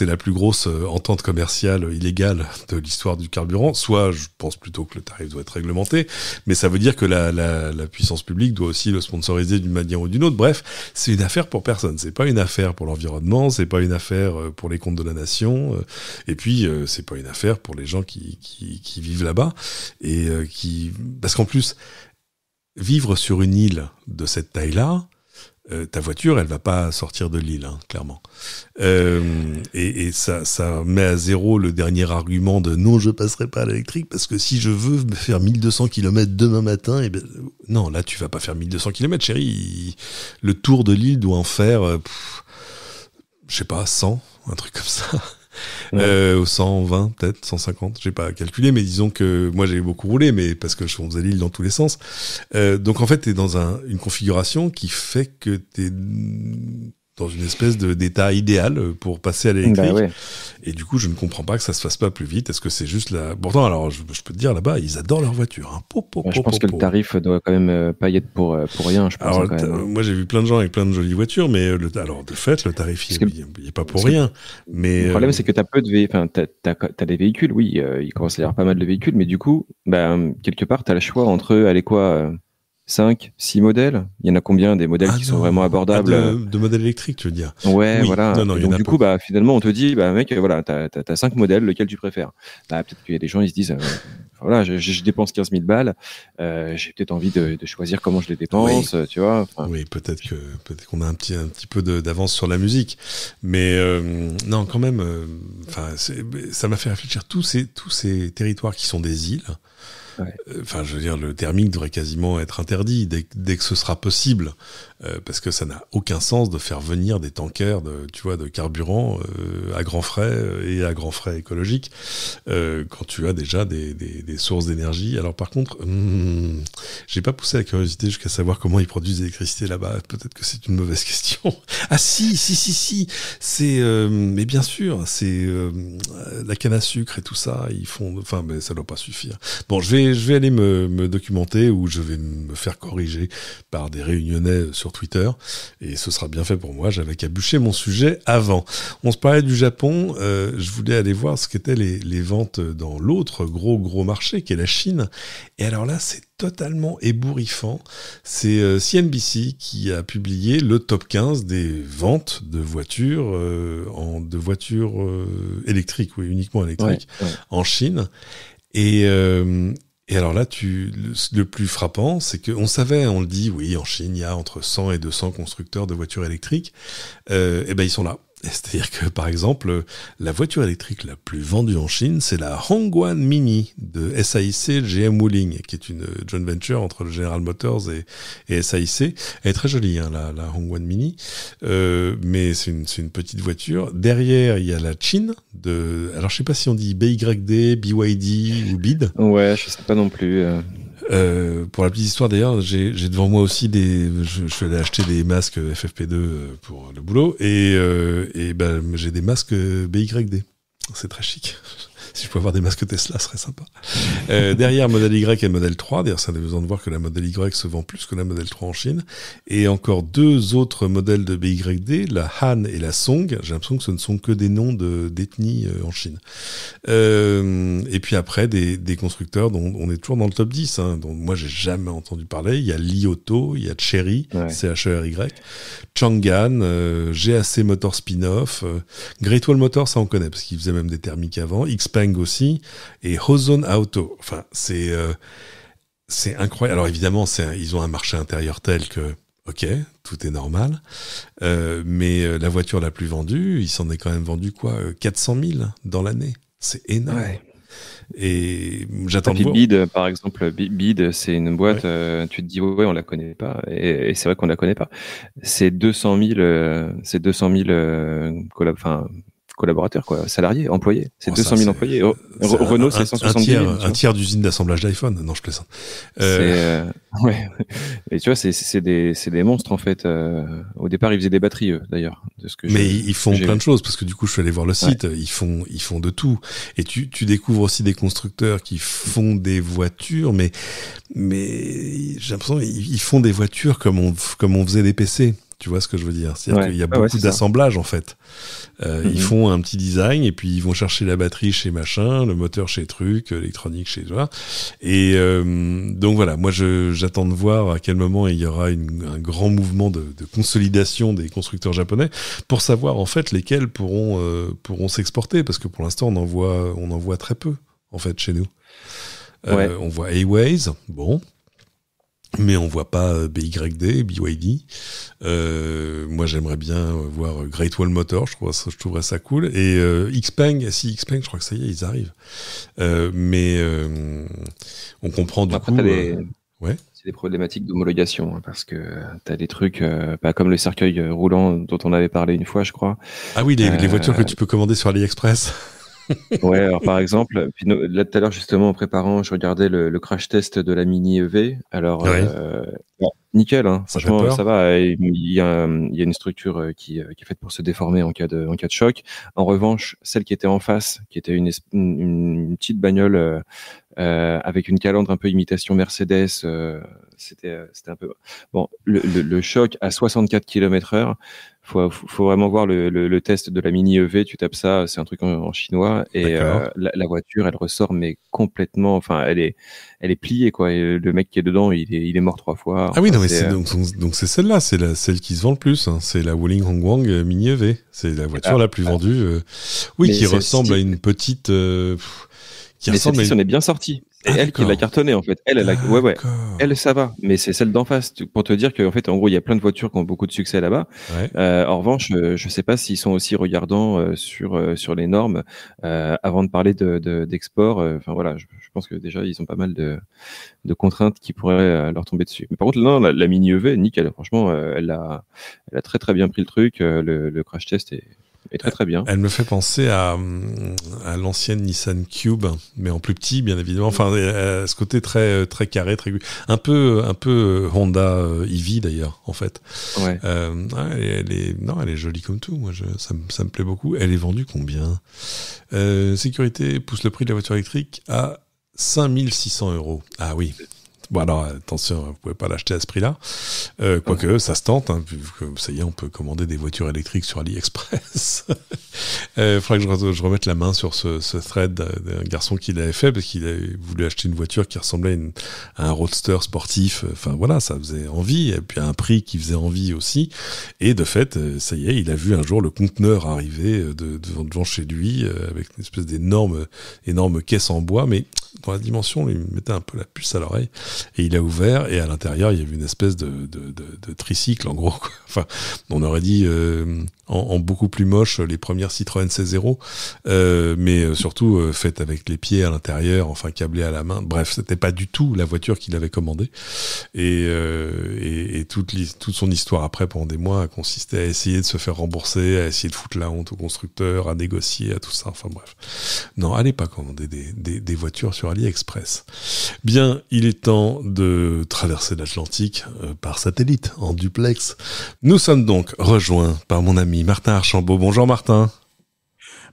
la plus grosse entente commerciale illégale de l'histoire du carburant, soit je pense plutôt que le tarif doit être réglementé, mais ça veut dire que la puissance publique doit aussi le sponsoriser d'une manière ou d'une autre. Bref, c'est une affaire pour personne, c'est pas une affaire pour l'environnement, c'est pas une affaire pour les comptes de la nation, et puis c'est pas une affaire pour les gens qui vivent là-bas, et parce qu'en plus, vivre sur une île de cette taille-là, ta voiture, elle va pas sortir de l'île, clairement. Et ça met à zéro le dernier argument de non, je passerai pas à l'électrique parce que si je veux me faire 1200 km demain matin, non, là tu vas pas faire 1200 km, chérie. Le tour de l'île doit en faire, je sais pas, 100, un truc comme ça. 120 peut-être, 150, j'ai pas calculé, mais disons que moi j'ai beaucoup roulé, mais parce que je faisais l'île dans tous les sens. Donc en fait t'es dans une configuration qui fait que t'es dans une espèce d'état idéal pour passer à l'électrique. Et du coup, je ne comprends pas que ça se fasse pas plus vite. Est-ce que c'est juste Pourtant, alors, je peux te dire, là-bas, ils adorent leur voiture. Je pense que le tarif doit quand même pas y être pour rien, je pense. Alors, quand même. Moi, j'ai vu plein de gens avec plein de jolies voitures, mais de fait, le tarif, il est pas pour rien. Mais le problème, c'est que t'as des véhicules, oui, il commence à y avoir pas mal de véhicules, mais du coup, quelque part, t'as le choix entre, allez quoi, 5, 6 modèles. Il y en a combien des modèles qui sont vraiment abordables de modèles électriques, tu veux dire? Ouais, oui. Voilà. Non, donc du coup, finalement, on te dit, mec, voilà, t'as 5 modèles, lequel tu préfères? Peut-être qu'il y a des gens, ils se disent, voilà, je dépense 15 000 balles, j'ai peut-être envie de choisir comment je les dépense, tu vois. Oui, peut-être qu'on a un petit peu d'avance sur la musique, mais non, quand même. Ça m'a fait réfléchir tous ces territoires qui sont des îles. Ouais. Enfin, je veux dire, le thermique devrait quasiment être interdit dès que ce sera possible, parce que ça n'a aucun sens de faire venir des tankers de carburant à grands frais et à grands frais écologiques quand tu as déjà des sources d'énergie. Alors par contre, j'ai pas poussé la curiosité jusqu'à savoir comment ils produisent l'électricité là-bas. Peut-être que c'est une mauvaise question. Ah si, c'est mais bien sûr, c'est la canne à sucre et tout ça. Ils font, enfin, mais ça doit pas suffire. Bon, je vais aller me documenter ou je vais me faire corriger par des réunionnais sur Twitter et ce sera bien fait pour moi. J'avais qu'à bûcher mon sujet avant. On se parlait du Japon. Je voulais aller voir ce qu'étaient les ventes dans l'autre gros marché qui est la Chine. Et alors là, c'est totalement ébouriffant. C'est CNBC qui a publié le top 15 des ventes de voitures électriques, oui, uniquement électriques, en Chine. Et alors là, le plus frappant, c'est que on le dit, oui, en Chine, il y a entre 100 et 200 constructeurs de voitures électriques. Et ben ils sont là. C'est-à-dire que, par exemple, la voiture électrique la plus vendue en Chine, c'est la Hongguang Mini de SAIC GM Wuling, qui est une joint venture entre le General Motors et SAIC. Elle est très jolie, hein, la Hongguang Mini, mais c'est une petite voiture. Derrière, il y a la Chin alors je sais pas si on dit BYD, BYD ou BID. Ouais, je sais pas non plus. Pour la petite histoire d'ailleurs, j'ai devant moi aussi je suis allé acheter des masques FFP2 pour le boulot et ben j'ai des masques BYD. C'est très chic. Si je pouvais avoir des masques Tesla, ce serait sympa. Derrière modèle Y et modèle 3, d'ailleurs ça a besoin de voir que la modèle Y se vend plus que la modèle 3 en Chine. Et encore deux autres modèles de BYD, la Han et la Song. J'ai l'impression que ce ne sont que des noms d'ethnie en Chine. Et puis après, des constructeurs dont on est toujours dans le top 10, hein, dont moi j'ai jamais entendu parler. Il y a Li Auto, il y a Chery, CHERY, Changan, GAC Motor Spin-off, Great Wall Motor, ça on connaît parce qu'ils faisaient même des thermiques avant, Xpeng aussi, et Hozon Auto. Enfin, c'est incroyable. Alors évidemment, ils ont un marché intérieur tel que, ok, tout est normal, mais la voiture la plus vendue, il s'en est quand même vendu 400 000 dans l'année. C'est énorme. Ouais. Et j'attends de voir. BID, par exemple, BID, c'est une boîte, tu te dis, ouais, on la connaît pas. Et c'est vrai qu'on la connaît pas. C'est 200 000 collaborateurs, quoi, salariés, employés. C'est 200 000 employés. Renault, c'est 170 000. Un tiers d'usine d'assemblage d'iPhone. Non, je plaisante. Ouais. Et tu vois, c'est des monstres, en fait. Au départ, ils faisaient des batteries, d'ailleurs. Ils font plein de choses, parce que du coup, je suis allé voir le site. Ouais. Ils font de tout. Et tu découvres aussi des constructeurs qui font des voitures, mais j'ai l'impression qu'ils font des voitures comme on faisait des PC. Tu vois ce que je veux dire? C'est-à-dire qu'il y a beaucoup d'assemblage, en fait. Ils font un petit design et puis ils vont chercher la batterie chez machin, le moteur chez truc, l'électronique chez toi. Et donc voilà, moi j'attends de voir à quel moment il y aura un grand mouvement de consolidation des constructeurs japonais pour savoir en fait lesquels pourront s'exporter, parce que pour l'instant on en voit très peu en fait chez nous. On voit A-Waze, bon. Mais on voit pas BYD, BYD. Moi, j'aimerais bien voir Great Wall Motor. Je trouverais ça cool. Et Xpeng, je crois que ça y est, ils arrivent. Mais on comprend du coup. C'est des problématiques d'homologation, hein, parce que t'as des trucs pas comme le cercueil roulant dont on avait parlé une fois, je crois. Ah oui, les voitures que tu peux commander sur AliExpress. Ouais, alors par exemple, puis là tout à l'heure justement en préparant, je regardais le crash test de la Mini EV. Alors nickel, hein. Franchement ça va. Il y a une structure qui est faite pour se déformer en cas de choc. En revanche, celle qui était en face, qui était une petite bagnole avec une calandre un peu imitation Mercedes, c'était un peu bon. Le choc à 64 km/h. Faut vraiment voir le test de la Mini EV. Tu tapes ça, c'est un truc en chinois, et la voiture, elle ressort mais complètement. Enfin, elle est pliée, quoi. Et le mec qui est dedans, il est mort 3 fois. Enfin, ah oui, non, mais donc c'est celle-là, c'est celle qui se vend le plus. Hein. C'est la Wuling Hongguang Mini EV. C'est la voiture la plus vendue. Oui, qui ressemble à une petite. Mais celle-ci, on est bien sorti. C'est elle qui l'a cartonné, en fait. Elle ouais. Elle, ça va. Mais c'est celle d'en face. Pour te dire qu'en fait, en gros, il y a plein de voitures qui ont beaucoup de succès là-bas. Ouais. En revanche, je sais pas s'ils sont aussi regardants sur les normes avant de parler d'export. Enfin voilà, je pense que déjà ils ont pas mal de contraintes qui pourraient leur tomber dessus. Mais par contre, non, la Mini EV, nickel. Franchement, elle a très très bien pris le truc. Le crash test est très très bien. Elle me fait penser à l'ancienne Nissan Cube, mais en plus petit, bien évidemment. Enfin, ce côté très très carré, très un peu Honda EV d'ailleurs, en fait. Ouais. Elle est jolie comme tout. Moi, ça me plaît beaucoup. Elle est vendue combien? Sécurité pousse le prix de la voiture électrique à 5 600 €. Ah oui. Bon alors attention, vous pouvez pas l'acheter à ce prix-là. Quoique ça se tente, hein, vu que ça y est, on peut commander des voitures électriques sur AliExpress. Faudrait que je remette la main sur ce thread d'un garçon qui l'avait fait parce qu'il avait voulu acheter une voiture qui ressemblait à un roadster sportif. Enfin voilà, ça faisait envie, et puis à un prix qui faisait envie aussi. Et de fait, ça y est, il a vu un jour le conteneur arriver devant chez lui avec une espèce d'énorme caisse en bois, mais dans la dimension, il mettait un peu la puce à l'oreille. Et il a ouvert, et à l'intérieur, il y avait une espèce de tricycle, en gros, quoi. Enfin, on aurait dit en beaucoup plus moche les premières Citroën C0, mais surtout faites avec les pieds à l'intérieur, enfin câblées à la main. Bref, c'était pas du tout la voiture qu'il avait commandée. Et toute son histoire après, pendant des mois, a consisté à essayer de se faire rembourser, à essayer de foutre la honte au constructeur, à négocier, à tout ça. Enfin bref. Non, allez pas commander des voitures sur AliExpress. Bien, il est temps de traverser l'Atlantique par satellite, en duplex. Nous sommes donc rejoints par mon ami Martin Archambault. Bonjour Martin.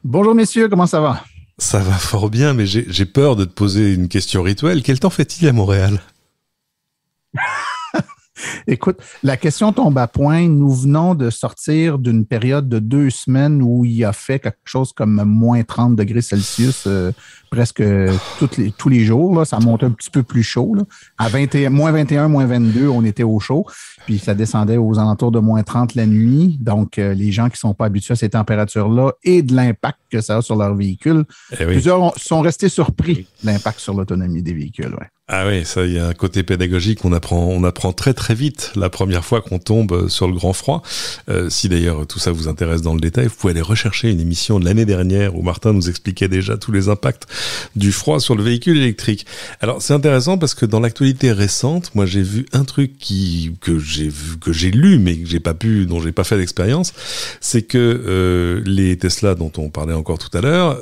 Bonjour messieurs, comment ça va? Ça va fort bien, mais j'ai peur de te poser une question rituelle. Quel temps fait-il à Montréal? Écoute, la question tombe à point. Nous venons de sortir d'une période de 2 semaines où il a fait quelque chose comme moins 30 degrés Celsius presque tous les jours. Là. Ça montait un petit peu plus chaud. Là. À moins 21, moins 22, on était au chaud. Puis ça descendait aux alentours de moins 30 la nuit. Donc, les gens qui ne sont pas habitués à ces températures-là et de l'impact que ça a sur leur véhicule, plusieurs sont restés surpris de l'impact sur l'autonomie des véhicules. Ouais. Ah oui, ça, il y a un côté pédagogique, on apprend très très vite la première fois qu'on tombe sur le grand froid. Si d'ailleurs tout ça vous intéresse dans le détail, vous pouvez aller rechercher une émission de l'année dernière où Martin nous expliquait déjà tous les impacts du froid sur le véhicule électrique. Alors c'est intéressant parce que dans l'actualité récente, moi j'ai vu un truc que j'ai lu mais dont j'ai pas fait d'expérience, c'est que les Tesla dont on parlait encore tout à l'heure,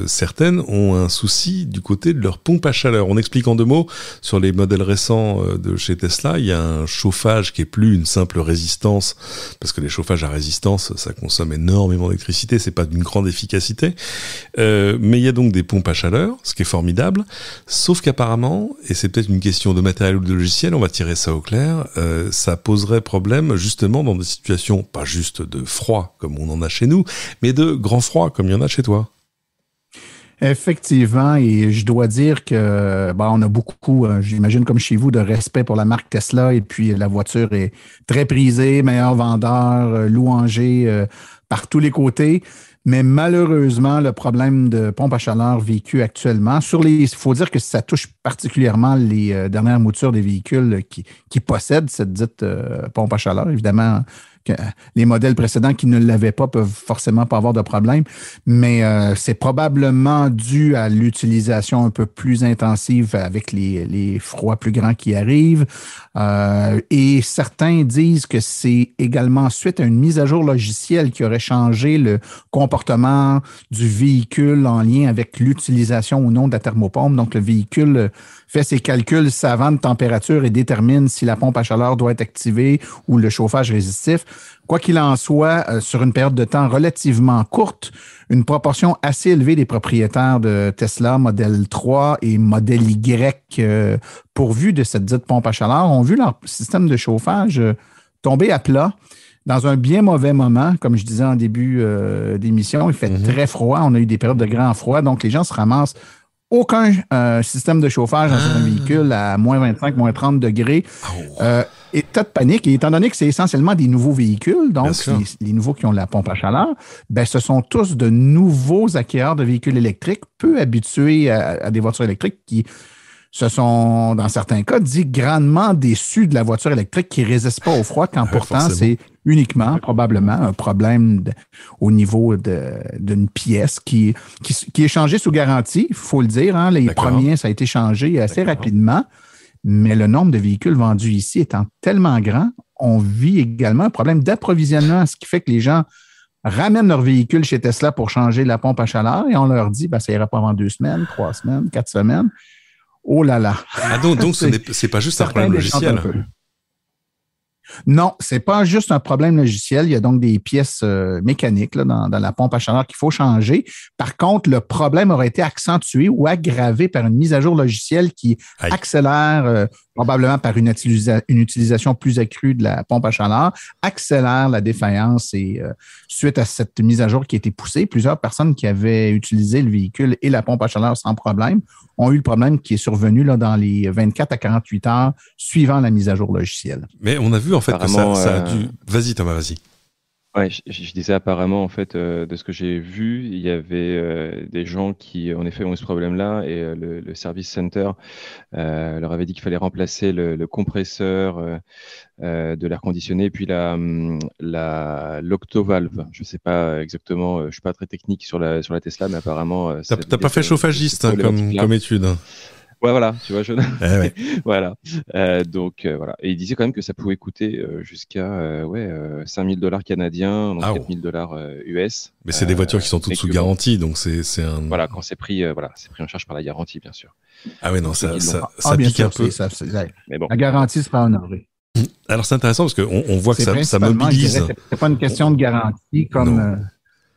certaines ont un souci du côté de leur pompe à chaleur. On explique en 2 mots. Sur les modèles récents de chez Tesla, il y a un chauffage qui est plus une simple résistance, parce que les chauffages à résistance, ça consomme énormément d'électricité, c'est pas d'une grande efficacité, mais il y a donc des pompes à chaleur, ce qui est formidable, sauf qu'apparemment, et c'est peut-être une question de matériel ou de logiciel, on va tirer ça au clair, ça poserait problème justement dans des situations, pas juste de froid comme on en a chez nous, mais de grand froid comme il y en a chez toi. Effectivement, et je dois dire que on a beaucoup, j'imagine comme chez vous, de respect pour la marque Tesla et puis la voiture est très prisée, meilleur vendeur, louangé par tous les côtés. Mais malheureusement, le problème de pompe à chaleur vécu actuellement, il faut dire que ça touche particulièrement les dernières moutures des véhicules qui possèdent cette dite pompe à chaleur. Évidemment, les modèles précédents qui ne l'avaient pas peuvent forcément pas avoir de problème, mais c'est probablement dû à l'utilisation un peu plus intensive avec les froids plus grands qui arrivent. Et certains disent que c'est également suite à une mise à jour logicielle qui aurait changé le comportement du véhicule en lien avec l'utilisation ou non de la thermopompe. Donc, le véhicule fait ses calculs savants de température et détermine si la pompe à chaleur doit être activée ou le chauffage résistif. Quoi qu'il en soit, sur une période de temps relativement courte, une proportion assez élevée des propriétaires de Tesla Model 3 et Model Y pourvus de cette dite pompe à chaleur ont vu leur système de chauffage tomber à plat dans un bien mauvais moment. Comme je disais en début d'émission, il fait très froid. On a eu des périodes de grand froid, donc les gens se ramassent aucun système de chauffage dans un véhicule à moins 25, moins 30 degrés. État de panique. Et étant donné que c'est essentiellement des nouveaux véhicules, donc les nouveaux qui ont la pompe à chaleur, ce sont tous de nouveaux acquéreurs de véhicules électriques, peu habitués à des voitures électriques qui se sont, dans certains cas, dit grandement déçus de la voiture électrique qui ne résiste pas au froid, quand pourtant c'est uniquement, probablement, un problème au niveau d'une pièce qui est changée sous garantie, il faut le dire. Hein, les premiers, ça a été changé assez rapidement, mais le nombre de véhicules vendus ici étant tellement grand, on vit également un problème d'approvisionnement, ce qui fait que les gens ramènent leur véhicule chez Tesla pour changer la pompe à chaleur et on leur dit, ça ira pas avant 2 semaines, 3 semaines, 4 semaines. Oh là là. Ah donc c'est pas juste un problème logiciel. Non, c'est pas juste un problème logiciel. Il y a donc des pièces mécaniques là, dans la pompe à chaleur qu'il faut changer. Par contre, le problème aurait été accentué ou aggravé par une mise à jour logicielle qui accélère, probablement par une utilisation plus accrue de la pompe à chaleur, accélère la défaillance. Et suite à cette mise à jour qui a été poussée, plusieurs personnes qui avaient utilisé le véhicule et la pompe à chaleur sans problème ont eu le problème qui est survenu là, dans les 24 à 48 heures suivant la mise à jour logicielle. Mais on a vu en fait que ça a dû... Vas-y Thomas, vas-y. Ouais, je disais apparemment en fait de ce que j'ai vu, il y avait des gens qui en effet ont eu ce problème-là et le service center leur avait dit qu'il fallait remplacer le compresseur de l'air conditionné et puis l'octovalve. Je sais pas exactement, je suis pas très technique sur la Tesla, mais apparemment t'as pas fait chauffagiste comme étude. Ouais, voilà, tu vois, ouais. Voilà. Donc, voilà. Et il disait quand même que ça pouvait coûter jusqu'à $5,000 canadiens, donc $4,000 US. Mais c'est des voitures qui sont toutes sous garantie, donc c'est un... Voilà, quand c'est pris en charge par la garantie, bien sûr. Ah oui, non, ça pique sûr, un peu. Mais bon. La garantie sera honorée. Alors, c'est intéressant parce qu'on voit que ça mobilise. C'est pas une question de garantie comme...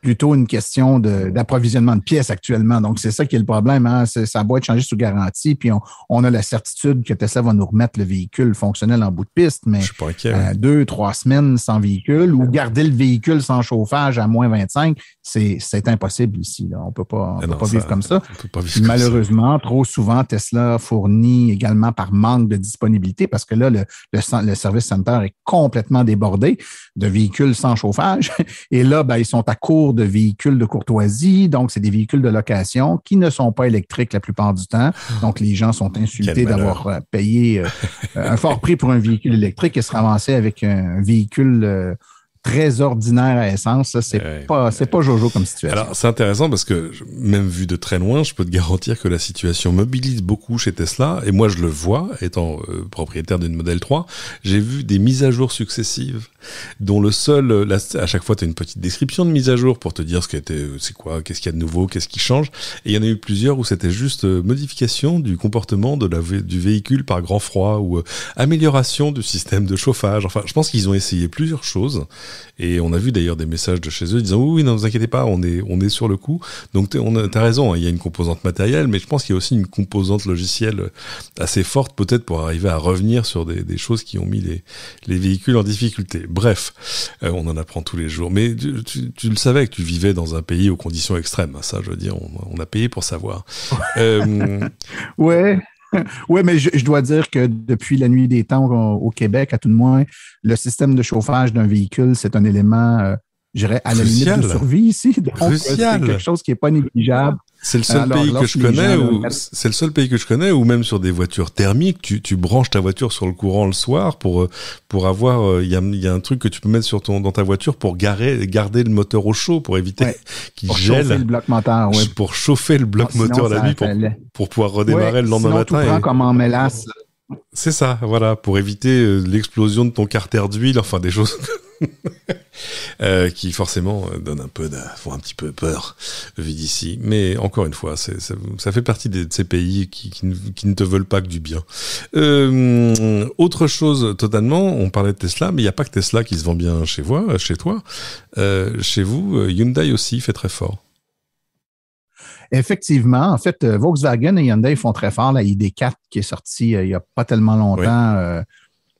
plutôt une question d'approvisionnement de pièces actuellement. Donc, c'est ça qui est le problème. Hein? Ça a beau être changé sous garantie, puis on a la certitude que Tesla va nous remettre le véhicule fonctionnel en bout de piste, mais 2-3 semaines sans véhicule ou garder le véhicule sans chauffage à moins 25, c'est impossible ici. Là. On peut pas vivre comme ça. Malheureusement, trop souvent, Tesla fournit également par manque de disponibilité parce que là, le service center est complètement débordé de véhicules sans chauffage. Et là, ils sont à court de véhicules de courtoisie, donc c'est des véhicules de location qui ne sont pas électriques la plupart du temps. Donc, les gens sont insultés d'avoir payé un fort prix pour un véhicule électrique et se ramasser avec un véhicule très ordinaire à essence. Ça, c'est pas jojo comme situation. Alors, c'est intéressant parce que, même vu de très loin, je peux te garantir que la situation mobilise beaucoup chez Tesla. Et moi, je le vois, étant propriétaire d'une Model 3. J'ai vu des mises à jour successives dont le seul... à chaque fois, tu as une petite description de mise à jour pour te dire c'est quoi, qu'est-ce qu'il y a de nouveau, qu'est-ce qui change. Et il y en a eu plusieurs où c'était juste modification du comportement du véhicule par grand froid ou amélioration du système de chauffage. Enfin, je pense qu'ils ont essayé plusieurs choses. Et on a vu d'ailleurs des messages de chez eux disant oui, ne vous inquiétez pas, on est sur le coup. Donc t'as raison, hein, il y a une composante matérielle, mais je pense qu'il y a aussi une composante logicielle assez forte, peut-être pour arriver à revenir sur des choses qui ont mis les véhicules en difficulté. Bref, on en apprend tous les jours. Mais tu le savais que tu vivais dans un pays aux conditions extrêmes. Ça, je veux dire, on a payé pour savoir. Ouais. Oui, mais je dois dire que depuis la nuit des temps au Québec, à tout de moins, le système de chauffage d'un véhicule, c'est un élément, je dirais, à la limite de survie ici. Donc, c'est quelque chose qui n'est pas négligeable. C'est le seul pays que je connais où même sur des voitures thermiques, tu branches ta voiture sur le courant le soir pour avoir, il y a un truc que tu peux mettre dans ta voiture pour garder le moteur au chaud pour éviter qu'il gèle. Pour chauffer le bloc moteur, oui. Pour chauffer le bloc moteur la nuit pour pouvoir redémarrer le lendemain matin. Tout prend comme en mélasse. C'est ça, voilà, pour éviter l'explosion de ton carter d'huile, enfin des choses qui forcément font un petit peu peur vu d'ici. Mais encore une fois, ça fait partie de ces pays qui ne te veulent pas que du bien. Autre chose totalement, on parlait de Tesla, mais il n'y a pas que Tesla qui se vend bien chez toi. Chez vous, Hyundai aussi fait très fort. Effectivement. En fait, Volkswagen et Hyundai font très fort. La ID4 qui est sortie il n'y a pas tellement longtemps,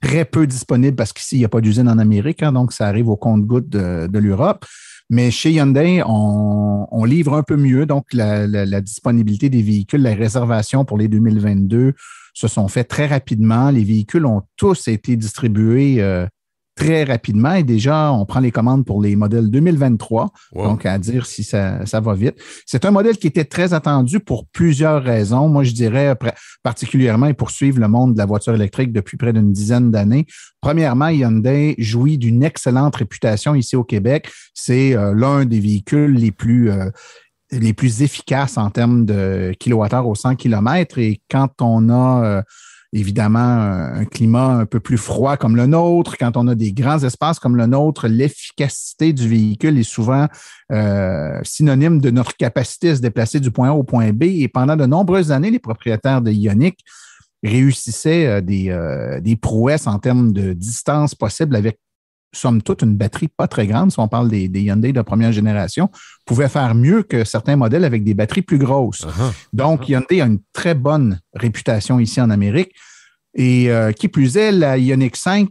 très peu disponible parce qu'ici, il n'y a pas d'usine en Amérique, hein, donc ça arrive au compte-gouttes de l'Europe. Mais chez Hyundai, on livre un peu mieux. Donc, la disponibilité des véhicules, la réservation pour les 2022 se sont fait très rapidement. Les véhicules ont tous été distribués très rapidement et déjà, on prend les commandes pour les modèles 2023. Wow. Donc, à dire si ça va vite. C'est un modèle qui était très attendu pour plusieurs raisons. Moi, je dirais particulièrement, ils poursuivent le monde de la voiture électrique depuis près d'une dizaine d'années. Premièrement, Hyundai jouit d'une excellente réputation ici au Québec. C'est l'un des véhicules les plus efficaces en termes de kilowattheure au 100 km. Et quand on a évidemment un climat un peu plus froid comme le nôtre, quand on a des grands espaces comme le nôtre, l'efficacité du véhicule est souvent synonyme de notre capacité à se déplacer du point A au point B. Et pendant de nombreuses années, les propriétaires de Ioniq réussissaient des prouesses en termes de distance possible avec, somme toute, une batterie pas très grande, si on parle des Hyundai de première génération, pouvaient faire mieux que certains modèles avec des batteries plus grosses. Donc, Hyundai a une très bonne réputation ici en Amérique. Et qui plus est, la Ioniq 5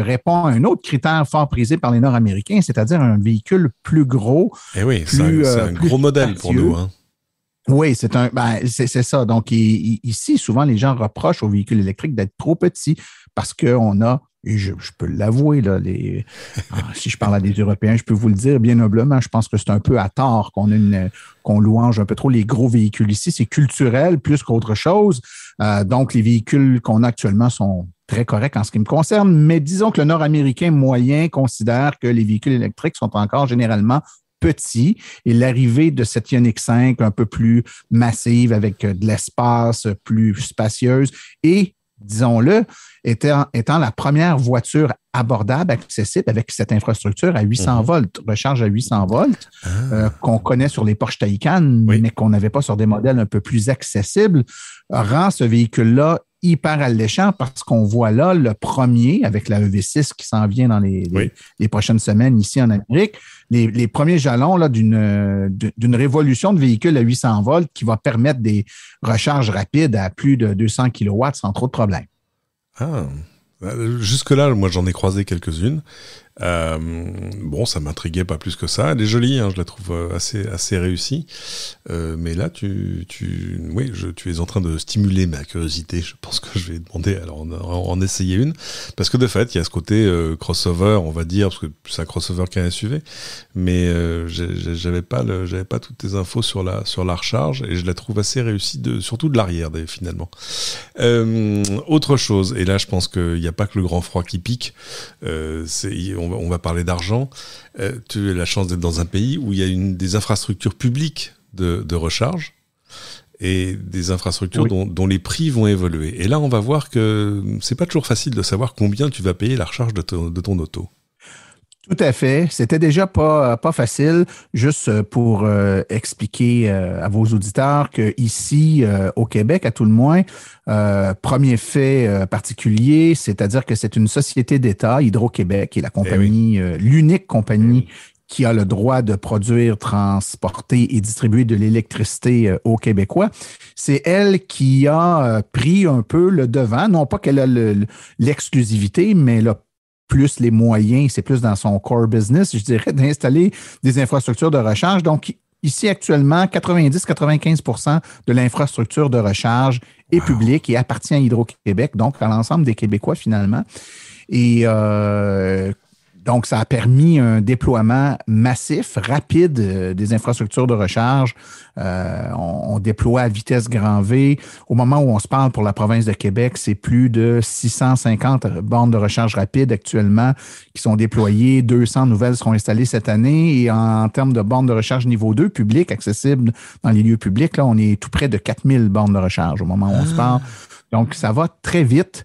répond à un autre critère fort prisé par les Nord-Américains, c'est-à-dire un véhicule plus gros. Et oui, c'est un gros modèle pour nous. Hein. Oui, c'est ça. Donc, ici, souvent, les gens reprochent aux véhicules électriques d'être trop petits parce qu'on a, et je peux l'avouer, là, si je parle à des Européens, je peux vous le dire bien humblement, je pense que c'est un peu à tort qu'on louange un peu trop les gros véhicules ici. C'est culturel plus qu'autre chose. Donc, les véhicules qu'on a actuellement sont très corrects en ce qui me concerne, mais disons que le Nord-Américain moyen considère que les véhicules électriques sont encore généralement petits et l'arrivée de cette Ioniq 5 un peu plus massive avec de l'espace, plus spacieuse et, disons-le, étant la première voiture abordable, accessible avec cette infrastructure à 800 volts, recharge à 800 volts, qu'on connaît sur les Porsche Taycan, mais qu'on n'avait pas sur des modèles un peu plus accessibles, rend ce véhicule-là hyper alléchant parce qu'on voit là le premier, avec la EV6 qui s'en vient dans les prochaines semaines ici en Amérique, les premiers jalons là, d'une révolution de véhicules à 800 volts qui va permettre des recharges rapides à plus de 200 kW sans trop de problèmes. Ah, jusque-là, moi j'en ai croisé quelques-unes. Bon, ça m'intriguait pas plus que ça. Elle est jolie, hein, je la trouve assez réussie. Mais là, tu es en train de stimuler ma curiosité. Je pense que je vais demander alors en essayer une, parce que de fait, il y a ce côté crossover, on va dire, parce que c'est un crossover qu'un SUV. Mais j'avais pas toutes les infos sur la recharge et je la trouve assez réussie, surtout de l'arrière finalement. Autre chose, et là, je pense qu'il n'y a pas que le grand froid qui pique. On va parler d'argent. Tu as la chance d'être dans un pays où il y a des infrastructures publiques de recharge et des infrastructures dont les prix vont évoluer. Et là, on va voir que c'est pas toujours facile de savoir combien tu vas payer la recharge de ton auto. Tout à fait. C'était déjà pas facile. Juste pour expliquer à vos auditeurs qu'ici, au Québec, à tout le moins, premier fait particulier, c'est-à-dire que c'est une société d'État, Hydro-Québec, qui est la compagnie, l'unique compagnie qui a le droit de produire, transporter et distribuer de l'électricité aux Québécois. C'est elle qui a pris un peu le devant. Non pas qu'elle a l'exclusivité, mais elle a plus les moyens, c'est plus dans son core business, je dirais, d'installer des infrastructures de recharge. Donc, ici, actuellement, 90-95% de l'infrastructure de recharge est publique et appartient à Hydro-Québec, donc à l'ensemble des Québécois, finalement. Et donc, ça a permis un déploiement massif, rapide des infrastructures de recharge. On déploie à vitesse grand V. Au moment où on se parle pour la province de Québec, c'est plus de 650 bornes de recharge rapide actuellement qui sont déployées. 200 nouvelles seront installées cette année. Et en termes de bornes de recharge niveau 2, publiques, accessibles dans les lieux publics, là, on est tout près de 4000 bornes de recharge au moment où on se parle. Donc, ça va très vite.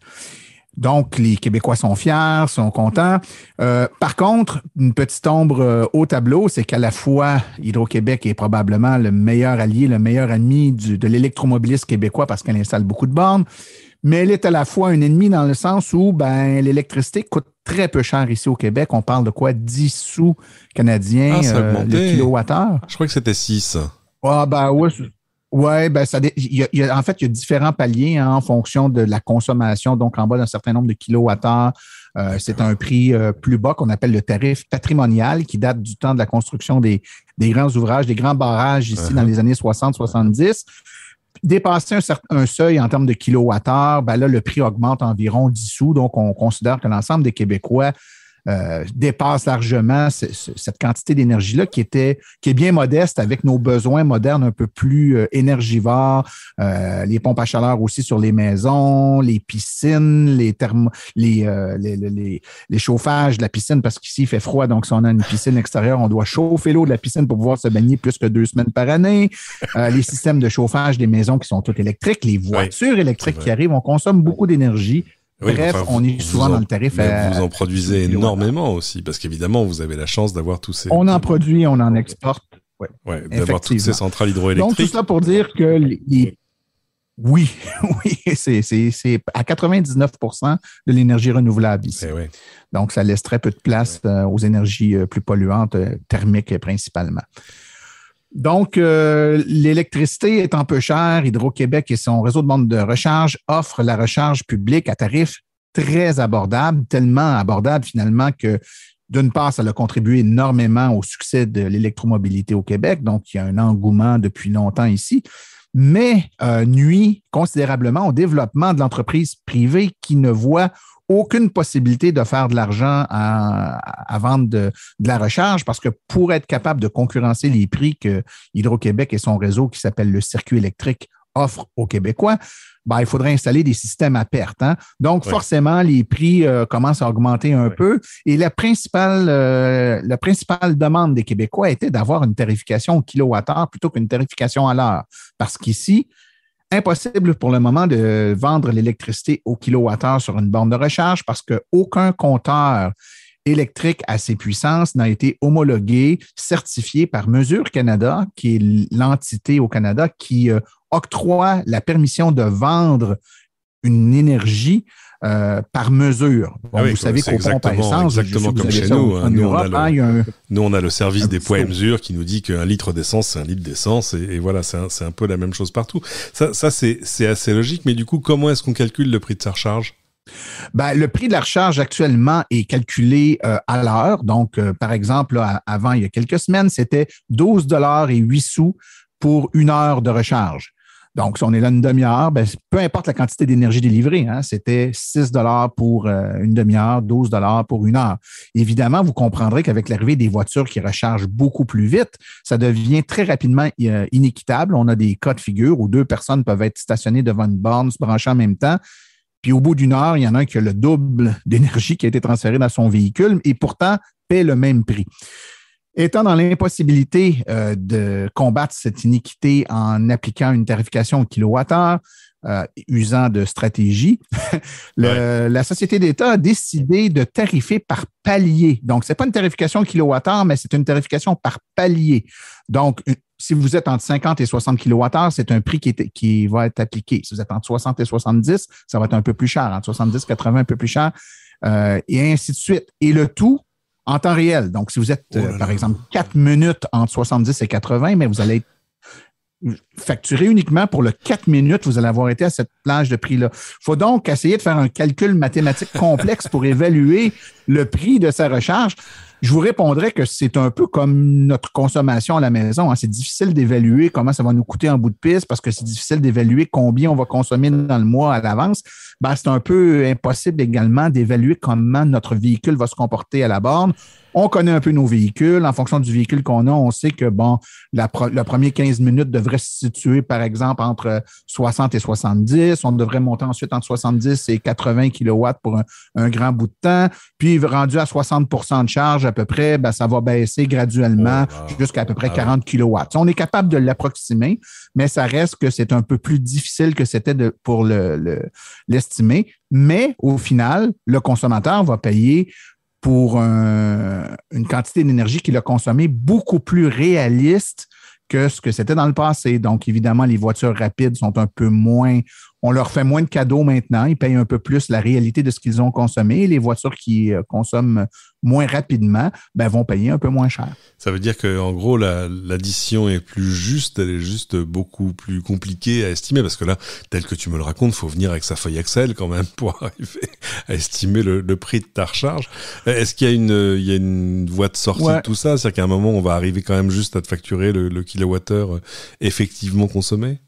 Donc, les Québécois sont fiers, sont contents. Par contre, une petite ombre au tableau, c'est qu'à la fois, Hydro-Québec est probablement le meilleur allié, le meilleur ami de l'électromobiliste québécois parce qu'elle installe beaucoup de bornes, mais elle est à la fois un ennemi dans le sens où l'électricité coûte très peu cher ici au Québec. On parle de quoi? 10 sous canadiens le kilowattheure. Je crois que c'était 6. Ah, ouais. Oui, il y a différents paliers en fonction de la consommation. Donc, en bas d'un certain nombre de kilowattheures, c'est un prix plus bas qu'on appelle le tarif patrimonial qui date du temps de la construction des grands ouvrages, des grands barrages ici dans les années 60-70. Dépasser un seuil en termes de kilowattheures, là, le prix augmente environ 10 sous. Donc, on considère que l'ensemble des Québécois dépasse largement cette quantité d'énergie-là qui est bien modeste avec nos besoins modernes un peu plus énergivores, les pompes à chaleur aussi sur les maisons, les piscines, les chauffages de la piscine, parce qu'ici, il fait froid, donc si on a une piscine extérieure, on doit chauffer l'eau de la piscine pour pouvoir se baigner plus que 2 semaines par année. Les systèmes de chauffage des maisons qui sont toutes électriques, les voitures électriques qui arrivent, on consomme beaucoup d'énergie. Bref, on est souvent dans le tarif. Vous en produisez énormément aussi, parce qu'évidemment, vous avez la chance d'avoir tous ces... On en produit, on en exporte. Ouais, d'avoir toutes ces centrales hydroélectriques. Donc, tout ça pour dire que oui, c'est à 99% de l'énergie renouvelable ici. Donc, ça laisse très peu de place aux énergies plus polluantes, thermiques principalement. Donc, l'électricité étant peu chère, Hydro-Québec et son réseau de bornes de recharge offrent la recharge publique à tarif très abordable, tellement abordable finalement que d'une part, ça a contribué énormément au succès de l'électromobilité au Québec, donc il y a un engouement depuis longtemps ici, mais nuit considérablement au développement de l'entreprise privée qui ne voit aucune possibilité de faire de l'argent à vendre de la recharge parce que pour être capable de concurrencer les prix que Hydro-Québec et son réseau qui s'appelle le circuit électrique offrent aux Québécois, il faudrait installer des systèmes à perte. Hein? Donc, forcément, les prix commencent à augmenter un peu. Et la principale demande des Québécois était d'avoir une tarification au kilowattheure plutôt qu'une tarification à l'heure. Parce qu'ici, impossible pour le moment de vendre l'électricité au kilowattheure sur une borne de recharge parce qu'aucun compteur électrique à ces puissances n'a été homologué, certifié par Mesure Canada, qui est l'entité au Canada qui octroie la permission de vendre une énergie par mesure. Bon, vous savez qu'au pompe à essence, exactement comme chez nous. Nous, on a le service des poids et mesures qui nous dit qu'un litre d'essence, c'est un litre d'essence. Et voilà, c'est un peu la même chose partout. Ça c'est assez logique. Mais du coup, comment est-ce qu'on calcule le prix de sa recharge? Le prix de la recharge actuellement est calculé à l'heure. Donc, par exemple, avant, il y a quelques semaines, c'était 12,08 $ pour 1 heure de recharge. Donc, si on est là une demi-heure, peu importe la quantité d'énergie délivrée, hein, c'était 6 $ pour une demi-heure, 12 $ pour 1 heure. Évidemment, vous comprendrez qu'avec l'arrivée des voitures qui rechargent beaucoup plus vite, ça devient très rapidement inéquitable. On a des cas de figure où 2 personnes peuvent être stationnées devant une borne, se brancher en même temps. Puis au bout d'1 heure, il y en a un qui a le double d'énergie qui a été transférée dans son véhicule et pourtant paie le même prix. Étant dans l'impossibilité de combattre cette iniquité en appliquant une tarification au kilowattheure, usant de stratégie, la Société d'État a décidé de tarifer par palier. Donc, ce n'est pas une tarification au kilowattheure, mais c'est une tarification par palier. Donc, si vous êtes entre 50 et 60 kWh, c'est un prix qui va être appliqué. Si vous êtes entre 60 et 70, ça va être un peu plus cher. Entre 70 et 80, un peu plus cher, et ainsi de suite. Et le tout en temps réel. Donc, si vous êtes, par exemple, 4 minutes entre 70 et 80, mais vous allez être facturé uniquement pour le 4 minutes, vous allez avoir été à cette plage de prix-là. Il faut donc essayer de faire un calcul mathématique complexe pour évaluer le prix de sa recharge. Je vous répondrais que c'est un peu comme notre consommation à la maison. Hein. C'est difficile d'évaluer comment ça va nous coûter en bout de piste parce que c'est difficile d'évaluer combien on va consommer dans le mois à l'avance. C'est un peu impossible également d'évaluer comment notre véhicule va se comporter à la borne. On connaît un peu nos véhicules. En fonction du véhicule qu'on a, on sait que le premier 15 minutes devrait se situer, par exemple, entre 60 et 70. On devrait monter ensuite entre 70 et 80 kilowatts pour un grand bout de temps. Puis, rendu à 60% de charge à peu près, ça va baisser graduellement jusqu'à à peu près 40 kilowatts. On est capable de l'approximer, mais ça reste que c'est un peu plus difficile que c'était pour l'estimer. Mais au final, le consommateur va payer pour une quantité d'énergie qu'il a consommée beaucoup plus réaliste que ce que c'était dans le passé. Donc, évidemment, les voitures rapides sont un peu moins... On leur fait moins de cadeaux maintenant. Ils payent un peu plus la réalité de ce qu'ils ont consommé. Les voitures qui consomment moins rapidement vont payer un peu moins cher. Ça veut dire qu'en gros, l'addition est plus juste, elle est juste beaucoup plus compliquée à estimer, parce que là, tel que tu me le racontes, il faut venir avec sa feuille Excel quand même pour arriver à estimer le prix de ta recharge. Est-ce qu'il y a une voie de sortie de tout ça? C'est-à-dire qu'à un moment, on va arriver quand même juste à te facturer le kilowattheure effectivement consommé?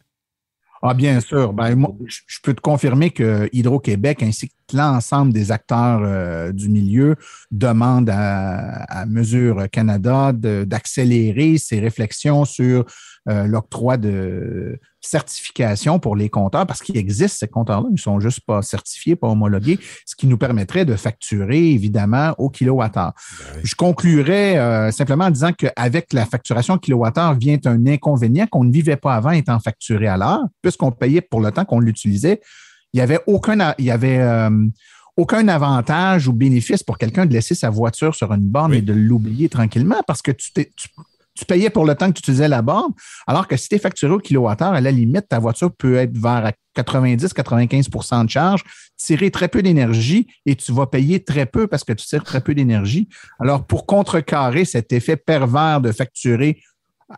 Ah, bien sûr. Ben, moi, je peux te confirmer que Hydro-Québec ainsi que l'ensemble des acteurs du milieu demandent à Mesure Canada d'accélérer ses réflexions sur l'octroi de certification pour les compteurs, parce qu'il existe ces compteurs-là, ils ne sont juste pas certifiés, pas homologués, ce qui nous permettrait de facturer évidemment au kilowattheure. Oui. Je conclurai simplement en disant qu'avec la facturation kilowattheure vient un inconvénient qu'on ne vivait pas avant étant facturé à l'heure, puisqu'on payait pour le temps qu'on l'utilisait. Il y avait aucun avantage ou bénéfice pour quelqu'un de laisser sa voiture sur une borne et de l'oublier tranquillement parce que tu payais pour le temps que tu utilisais la borne, alors que si tu es facturé au kilowattheure, à la limite, ta voiture peut être vers 90-95 de charge, tirer très peu d'énergie et tu vas payer très peu parce que tu tires très peu d'énergie. Alors, pour contrecarrer cet effet pervers de facturer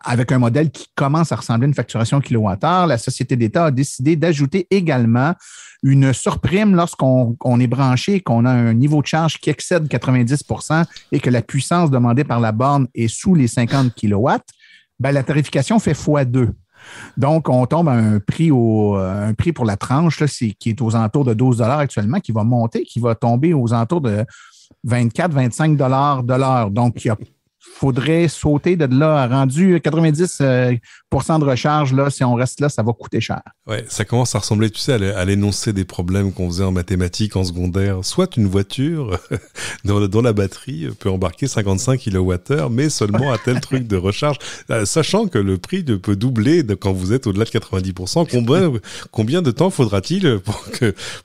avec un modèle qui commence à ressembler à une facturation kilowattheure, la Société d'État a décidé d'ajouter également une surprime lorsqu'on est branché et qu'on a un niveau de charge qui excède 90 et que la puissance demandée par la borne est sous les 50 kilowatts, ben, la tarification fait x2. Donc, on tombe à un prix pour la tranche là, qui est aux alentours de 12 actuellement, qui va monter, qui va tomber aux alentours de 24-25 de l'heure. Donc, il faudrait sauter de là, rendu 90 de recharge, là, si on reste là, ça va coûter cher. Ouais, ça commence à ressembler, tu sais, à l'énoncé des problèmes qu'on faisait en mathématiques, en secondaire. Soit une voiture dont la batterie peut embarquer 55 kWh, mais seulement à tel truc de recharge. Sachant que le prix peut doubler quand vous êtes au-delà de 90%, combien de temps faudra-t-il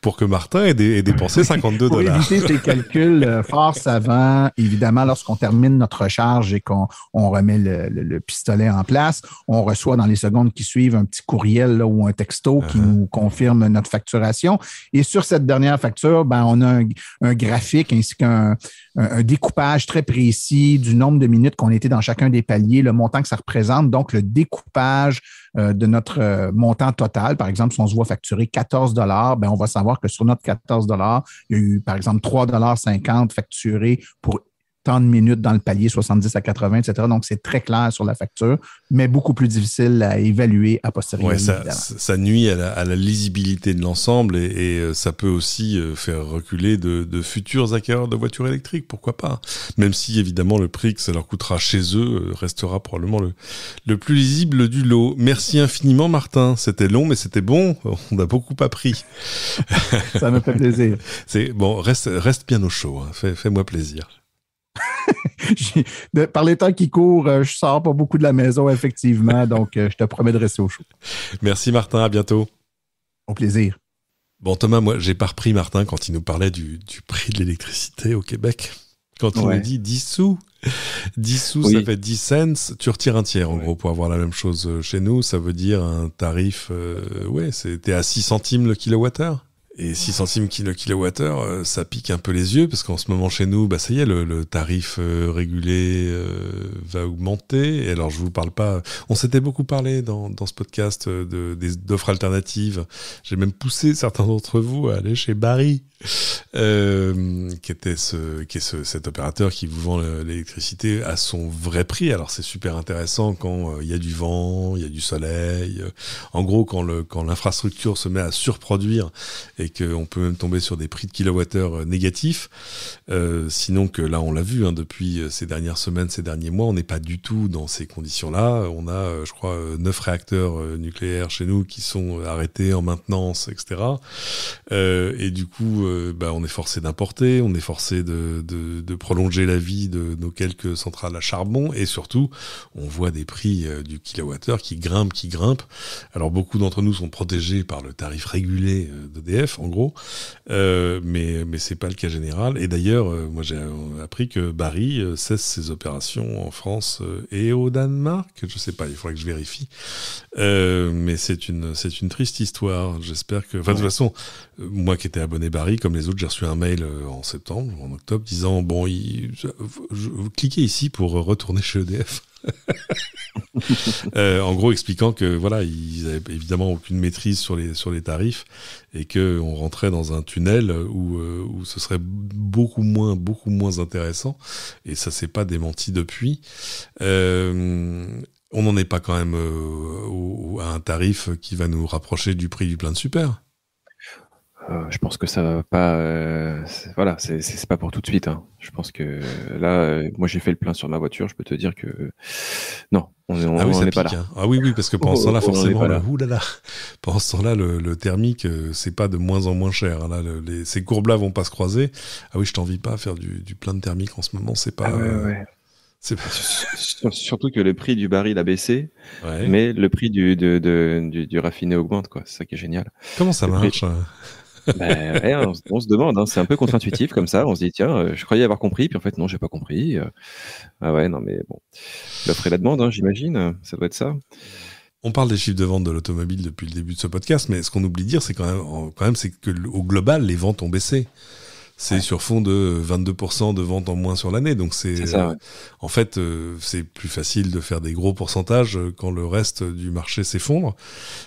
pour que Martin ait dépensé 52 $? Pour éviter ces calculs fort savants, évidemment, lorsqu'on termine notre recharge et qu'on remet le pistolet en place, on reçoit dans les secondes qui suivent un petit courriel là, ou un texto qui nous confirme notre facturation. Et sur cette dernière facture, ben, on a un graphique ainsi qu'un découpage très précis du nombre de minutes qu'on était dans chacun des paliers, le montant que ça représente, donc le découpage de notre montant total. Par exemple, si on se voit facturer 14 $, ben, on va savoir que sur notre 14 $, il y a eu, par exemple, 3,50 $ facturés pour tant de minutes dans le palier, 70 à 80, etc. Donc, c'est très clair sur la facture, mais beaucoup plus difficile à évaluer a posteriori. Ouais, ça nuit à la lisibilité de l'ensemble et ça peut aussi faire reculer de futurs acquéreurs de voitures électriques, pourquoi pas. Même si, évidemment, le prix que ça leur coûtera chez eux restera probablement le plus lisible du lot. Merci infiniment, Martin. C'était long, mais c'était bon. On a beaucoup appris. Ça me fait plaisir. Bon, reste bien au chaud. Hein. Fais-moi plaisir. Par les temps qui courent, je sors pas beaucoup de la maison, effectivement, donc je te promets de rester au chaud. Merci Martin, à bientôt. Au plaisir. Bon Thomas, moi j'ai pas repris Martin quand il nous parlait du prix de l'électricité au Québec. Quand il nous dit 10 sous. 10 sous, oui. Ça fait 10 cents, tu retires un tiers en gros pour avoir la même chose chez nous, ça veut dire un tarif, c'était à 6 centimes le kilowattheure. Et 6 centimes le kilowattheure, ça pique un peu les yeux, parce qu'en ce moment chez nous, ça y est, le tarif régulé va augmenter. Et alors je vous parle pas, on s'était beaucoup parlé dans ce podcast d'offres alternatives. J'ai même poussé certains d'entre vous à aller chez Barry, qui est cet opérateur qui vous vend l'électricité à son vrai prix. Alors c'est super intéressant quand il y a du vent, il y a du soleil. En gros, quand l'infrastructure se met à surproduire et qu'on peut même tomber sur des prix de kilowattheure négatifs. Sinon que là, on l'a vu depuis ces dernières semaines, ces derniers mois, on n'est pas du tout dans ces conditions-là. On a, je crois, 9 réacteurs nucléaires chez nous qui sont arrêtés en maintenance, etc. Et du coup, on est forcé d'importer, on est forcé de prolonger la vie de nos quelques centrales à charbon, et surtout, on voit des prix du kilowattheure qui grimpent. Alors, beaucoup d'entre nous sont protégés par le tarif régulé d'EDF, en gros, mais c'est pas le cas général. Et d'ailleurs, moi j'ai appris que Barry cesse ses opérations en France et au Danemark. Je sais pas, il faudrait que je vérifie. Mais c'est une triste histoire. J'espère que, de toute façon, moi qui étais abonné Barry, comme les autres, j'ai reçu un mail en octobre, disant cliquez ici pour retourner chez EDF. En gros expliquant que voilà, ils avaient évidemment aucune maîtrise sur les tarifs et que on rentrait dans un tunnel où ce serait beaucoup moins intéressant, et ça s'est pas démenti depuis. On n'en est pas quand même à un tarif qui va nous rapprocher du prix du plein de super. Je pense que ça va pas. Voilà, c'est pas pour tout de suite. Hein. Je pense que là, moi j'ai fait le plein sur ma voiture. Je peux te dire que non, on n'est pas là. Hein. Ah oui, parce que pendant ce temps-là, forcément, pendant ce temps-là, le thermique, c'est pas de moins en moins cher. Hein. Là, ces courbes-là vont pas se croiser. Ah oui, je t'envie pas à faire du plein de thermique en ce moment. C'est pas. Ouais. Surtout que le prix du baril a baissé, ouais. mais le prix du raffiné augmente, quoi. C'est ça qui est génial. Comment ça marche on se demande, hein, c'est un peu contre-intuitif comme ça. On se dit tiens, je croyais avoir compris, puis en fait non, j'ai pas compris. Ah ouais, non mais bon, l'offre et la demande, hein, j'imagine, ça doit être ça. On parle des chiffres de vente de l'automobile depuis le début de ce podcast, mais ce qu'on oublie de dire, c'est quand même, c'est que au global, les ventes ont baissé. C'est sur fond de 22% de ventes en moins sur l'année. Donc c'est ça, ouais. En fait, c'est plus facile de faire des gros pourcentages quand le reste du marché s'effondre.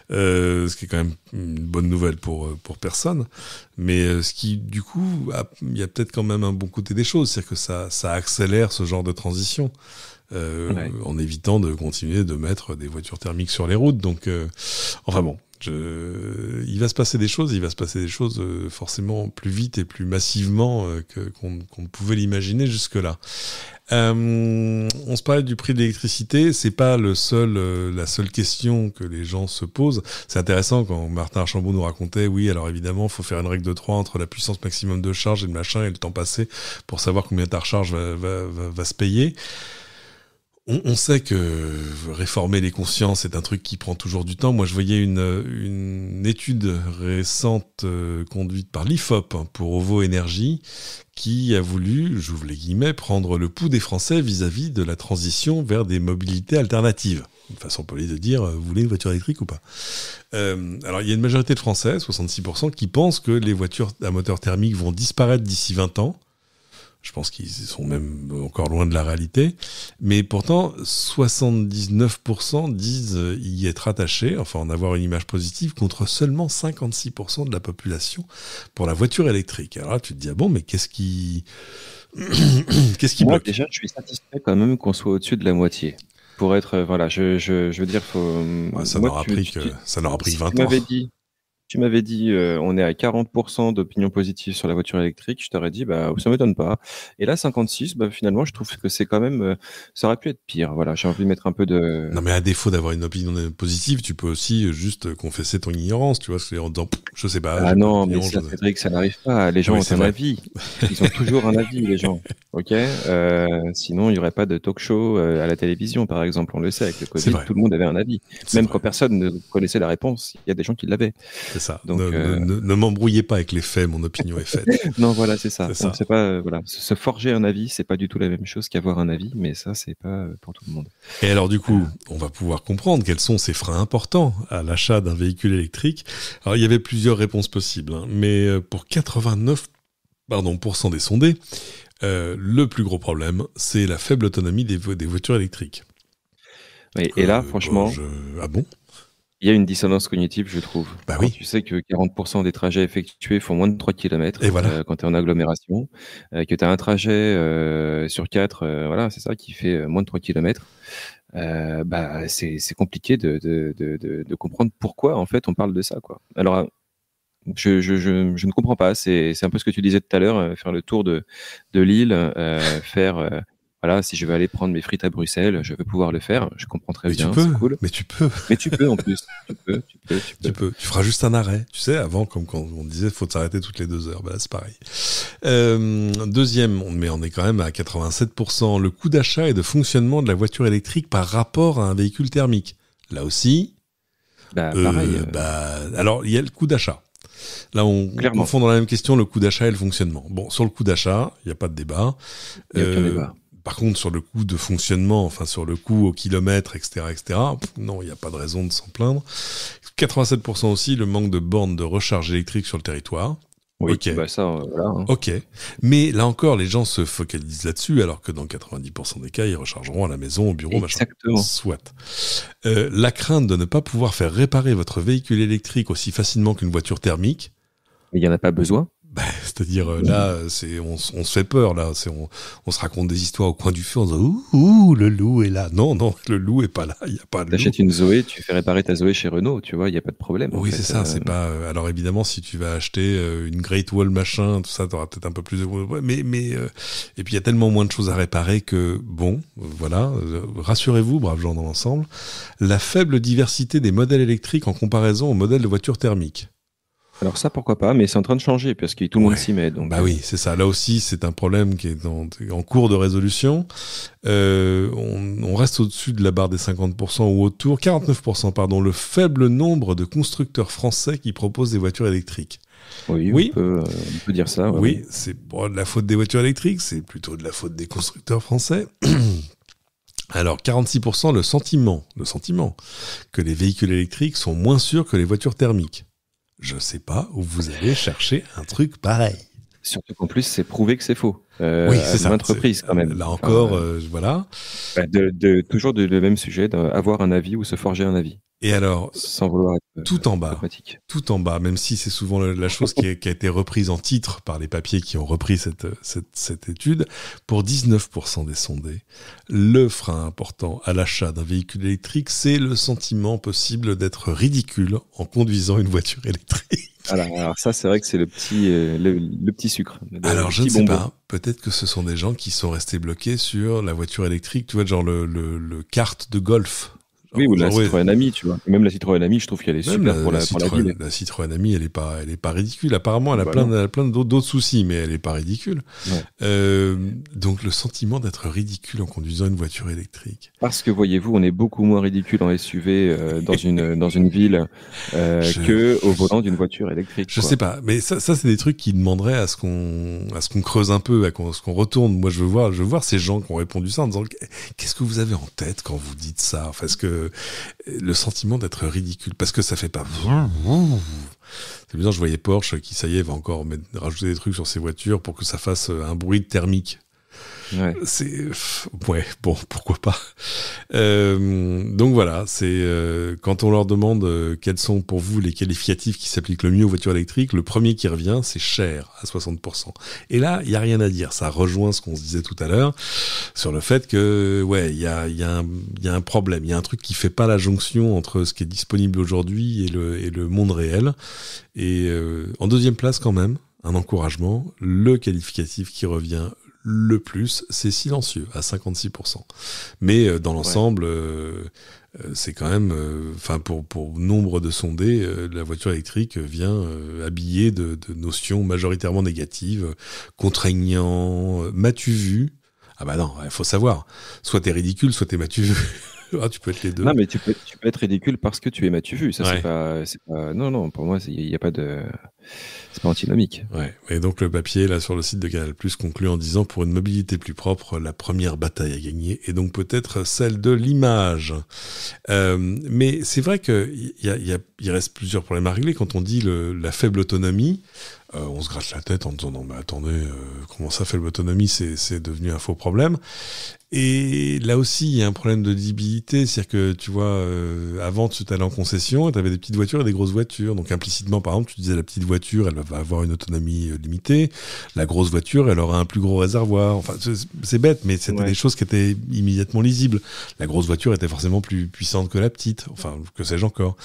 Ce qui est quand même une bonne nouvelle pour personne. Mais ce qui, du coup, il y a peut-être quand même un bon côté des choses. C'est-à-dire que ça accélère ce genre de transition. En évitant de continuer de mettre des voitures thermiques sur les routes. Donc, enfin bon. Il va se passer des choses forcément plus vite et plus massivement qu'on ne pouvait l'imaginer jusque-là. On se parlait du prix de l'électricité, c'est pas la seule question que les gens se posent. C'est intéressant quand Martin Archambault nous racontait, oui, alors évidemment, il faut faire une règle de 3 entre la puissance maximum de charge et le machin et le temps passé pour savoir combien ta recharge va se payer. On sait que réformer les consciences est un truc qui prend toujours du temps. Moi, je voyais une étude récente conduite par l'IFOP pour OVO Énergie qui a voulu, j'ouvre les guillemets, prendre le pouls des Français vis-à-vis de la transition vers des mobilités alternatives. Une façon polie de dire, vous voulez une voiture électrique ou pas ? Alors, il y a une majorité de Français, 66%, qui pensent que les voitures à moteur thermique vont disparaître d'ici 20 ans. Je pense qu'ils sont même encore loin de la réalité. Mais pourtant, 79% disent y être attachés, enfin en avoir une image positive, contre seulement 56% de la population pour la voiture électrique. Alors là, tu te dis, ah bon, mais qu'est-ce qui bloque ? Déjà, je suis satisfait quand même qu'on soit au-dessus de la moitié. Pour être, voilà, je veux dire, faut... Ouais, ça n'aura pris 20 ans. Tu m'avais dit, on est à 40% d'opinion positive sur la voiture électrique. Je t'aurais dit, bah, ça m'étonne pas. Et là, 56, bah, finalement, je trouve que c'est quand même, ça aurait pu être pire. Voilà, j'ai envie de mettre un peu de... Non, mais à défaut d'avoir une opinion positive, tu peux aussi juste confesser ton ignorance, tu vois, en disant, je sais pas. Ah non, mais ça, Cédric, ça n'arrive pas. Les gens ont un avis. Ils ont toujours un avis, les gens. Ok? Sinon, il n'y aurait pas de talk show à la télévision, par exemple. On le sait, avec le Covid, tout le monde avait un avis. Même quand personne ne connaissait la réponse, il y a des gens qui l'avaient. C'est ça. Donc, ne m'embrouillez pas avec les faits, mon opinion est faite. Non, voilà, c'est ça. C'est pas, voilà, se forger un avis, c'est pas du tout la même chose qu'avoir un avis, mais ça, c'est pas pour tout le monde. Et alors, du coup, on va pouvoir comprendre quels sont ces freins importants à l'achat d'un véhicule électrique. Alors, il y avait plusieurs réponses possibles, hein, mais pour 89% des sondés, le plus gros problème, c'est la faible autonomie des voitures électriques. Oui, et là, franchement... Ah bon ? Il y a une dissonance cognitive, je trouve. Bah oui. Tu sais que 40% des trajets effectués font moins de 3 km quand tu es en agglomération, que tu as un trajet sur 4, voilà, c'est ça, qui fait moins de 3 km. Bah, c'est compliqué de comprendre pourquoi, en fait, on parle de ça, quoi. Alors, je ne comprends pas. C'est un peu ce que tu disais tout à l'heure, faire le tour de l'île, faire... Voilà, si je veux aller prendre mes frites à Bruxelles, je veux pouvoir le faire. Je comprends très bien, c'est cool. Mais tu peux. Mais tu peux en plus. Tu peux. Tu feras juste un arrêt. Tu sais, avant, comme quand on disait, il faut s'arrêter toutes les 2 heures. Bah là, c'est pareil. Deuxième, mais on est quand même à 87%. Le coût d'achat et de fonctionnement de la voiture électrique par rapport à un véhicule thermique. Là aussi. Pareil. Alors, il y a le coût d'achat. Là, on confond dans la même question le coût d'achat et le fonctionnement. Bon, sur le coût d'achat, il n'y a pas de débat. Il n'y a aucun débat. Par contre, sur le coût de fonctionnement, enfin sur le coût au kilomètre, etc., non, il n'y a pas de raison de s'en plaindre. 87% aussi, le manque de bornes de recharge électrique sur le territoire. Oui, okay. Bah ça, voilà. Hein. Ok. Mais là encore, les gens se focalisent là-dessus, alors que dans 90% des cas, ils rechargeront à la maison, au bureau, Exactement. machin. Soit. La crainte de ne pas pouvoir faire réparer votre véhicule électrique aussi facilement qu'une voiture thermique. Mais il n'y en a pas besoin. C'est-à-dire là, on se fait peur là. On se raconte des histoires au coin du feu. On se dit ouh, le loup est là. Non, le loup est pas là. Il y a pas de loup. T'achètes une Zoé, tu fais réparer ta Zoé chez Renault, tu vois, il y a pas de problème. Oui, c'est ça. C'est pas. Alors évidemment, si tu vas acheter une Great Wall machin, tout ça, t'auras peut-être un peu plus de. Mais et puis il y a tellement moins de choses à réparer que bon, voilà. Rassurez-vous, braves gens dans l'ensemble. La faible diversité des modèles électriques en comparaison aux modèles de voitures thermiques. Alors ça, pourquoi pas, mais c'est en train de changer, parce que tout le monde s'y met. Donc, bah oui, c'est ça. Là aussi, c'est un problème qui est en cours de résolution. On reste au-dessus de la barre des 50% ou autour. 49%, pardon. Le faible nombre de constructeurs français qui proposent des voitures électriques. Oui. On peut dire ça. Ouais. Oui, c'est pas de la faute des voitures électriques, c'est plutôt de la faute des constructeurs français. Alors, 46%, le sentiment que les véhicules électriques sont moins sûrs que les voitures thermiques. Je sais pas où vous allez chercher un truc pareil. Surtout qu'en plus, c'est prouvé que c'est faux. Oui, c'est ça. Entreprise quand même. Là encore, voilà. Toujours le même sujet, d'avoir un avis ou se forger un avis. Et alors, sans vouloir être tout en bas, même si c'est souvent la chose qui a été reprise en titre par les papiers qui ont repris cette étude, pour 19% des sondés, le frein important à l'achat d'un véhicule électrique, c'est le sentiment possible d'être ridicule en conduisant une voiture électrique. Alors ça, c'est vrai que c'est le petit sucre. Alors je ne sais pas, peut-être que ce sont des gens qui sont restés bloqués sur la voiture électrique, tu vois, genre le kart de golf. Oui, ou la Citroën Ami, tu vois. Même la Citroën Ami, je trouve qu'elle est super pour la ville. La Citroën Ami, elle est pas ridicule. Apparemment, elle a plein d'autres soucis, mais elle est pas ridicule. Ouais. Donc, le sentiment d'être ridicule en conduisant une voiture électrique. Parce que, voyez-vous, on est beaucoup moins ridicule en SUV dans une ville que au volant d'une voiture électrique. Je sais pas, mais ça c'est des trucs qui demanderaient à ce qu'on creuse un peu, à ce qu'on retourne. Moi, je veux voir ces gens qui ont répondu ça en disant qu'est-ce que vous avez en tête quand vous dites ça? Parce que le sentiment d'être ridicule, parce que ça fait pas. C'est bizarre, je voyais Porsche qui, ça y est, va encore rajouter des trucs sur ses voitures pour que ça fasse un bruit thermique. Ouais. Bon, pourquoi pas. Donc voilà, c'est quand on leur demande quels sont pour vous les qualificatifs qui s'appliquent le mieux aux voitures électriques, le premier qui revient, c'est cher à 60%. Et là, il y a rien à dire. Ça rejoint ce qu'on se disait tout à l'heure sur le fait que il y a un problème, il y a un truc qui fait pas la jonction entre ce qui est disponible aujourd'hui et le monde réel. Et en deuxième place quand même, un encouragement, le qualificatif qui revient le plus, c'est silencieux, à 56%. Mais dans l'ensemble, c'est quand même, pour nombre de sondés, la voiture électrique vient habillée de notions majoritairement négatives, contraignant, m'as-tu vu ? Ah bah non, il faut savoir. Soit t'es ridicule, soit t'es m'as-tu vu. Ah, tu peux être les deux. Non, mais tu peux être ridicule parce que tu es m'as-tu vu. Ça, c'est pas, non, pour moi, il n'y a pas de, c'est pas antinomique. Ouais. Et donc, le papier, là, sur le site de Canal+, conclut en disant, pour une mobilité plus propre, la première bataille à gagner est donc peut-être celle de l'image. Mais c'est vrai il reste plusieurs problèmes à régler quand on dit la faible autonomie. On se gratte la tête en disant non mais attendez, comment ça faible autonomie, c'est devenu un faux problème. Et là aussi il y a un problème de lisibilité, c'est-à-dire que tu vois, avant tu allais en concession et tu avais des petites voitures et des grosses voitures, donc implicitement par exemple tu disais la petite voiture elle va avoir une autonomie limitée, la grosse voiture elle aura un plus gros réservoir, enfin c'est bête mais c'était des choses qui étaient immédiatement lisibles. La grosse voiture était forcément plus puissante que la petite, enfin que sais-je encore.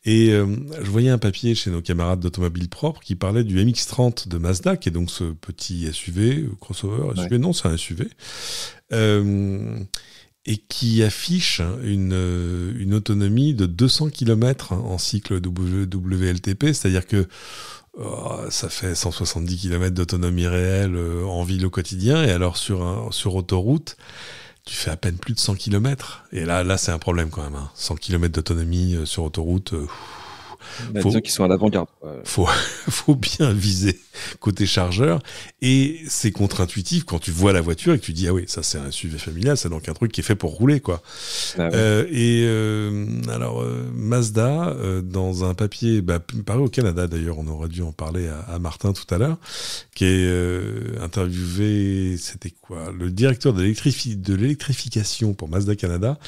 Et je voyais un papier chez nos camarades d'Automobile Propre qui parlait du MX-30 de Mazda, qui est donc ce petit SUV, crossover, SUV, non c'est un SUV, et qui affiche une autonomie de 200 km en cycle WLTP, c'est-à-dire que ça fait 170 km d'autonomie réelle en ville au quotidien, et alors sur autoroute, tu fais à peine plus de 100 km. Et là c'est un problème quand même. 100 km d'autonomie sur autoroute... disons qu'ils sont à l'avant-garde. Faut bien viser côté chargeur, et c'est contre-intuitif quand tu vois la voiture et que tu dis ah oui, ça c'est un SUV familial, c'est donc un truc qui est fait pour rouler quoi. Ah ouais. Alors Mazda dans un papier paru au Canada d'ailleurs, on aurait dû en parler à Martin tout à l'heure, qui est interviewé, c'était quoi, le directeur de l'électrification pour Mazda Canada,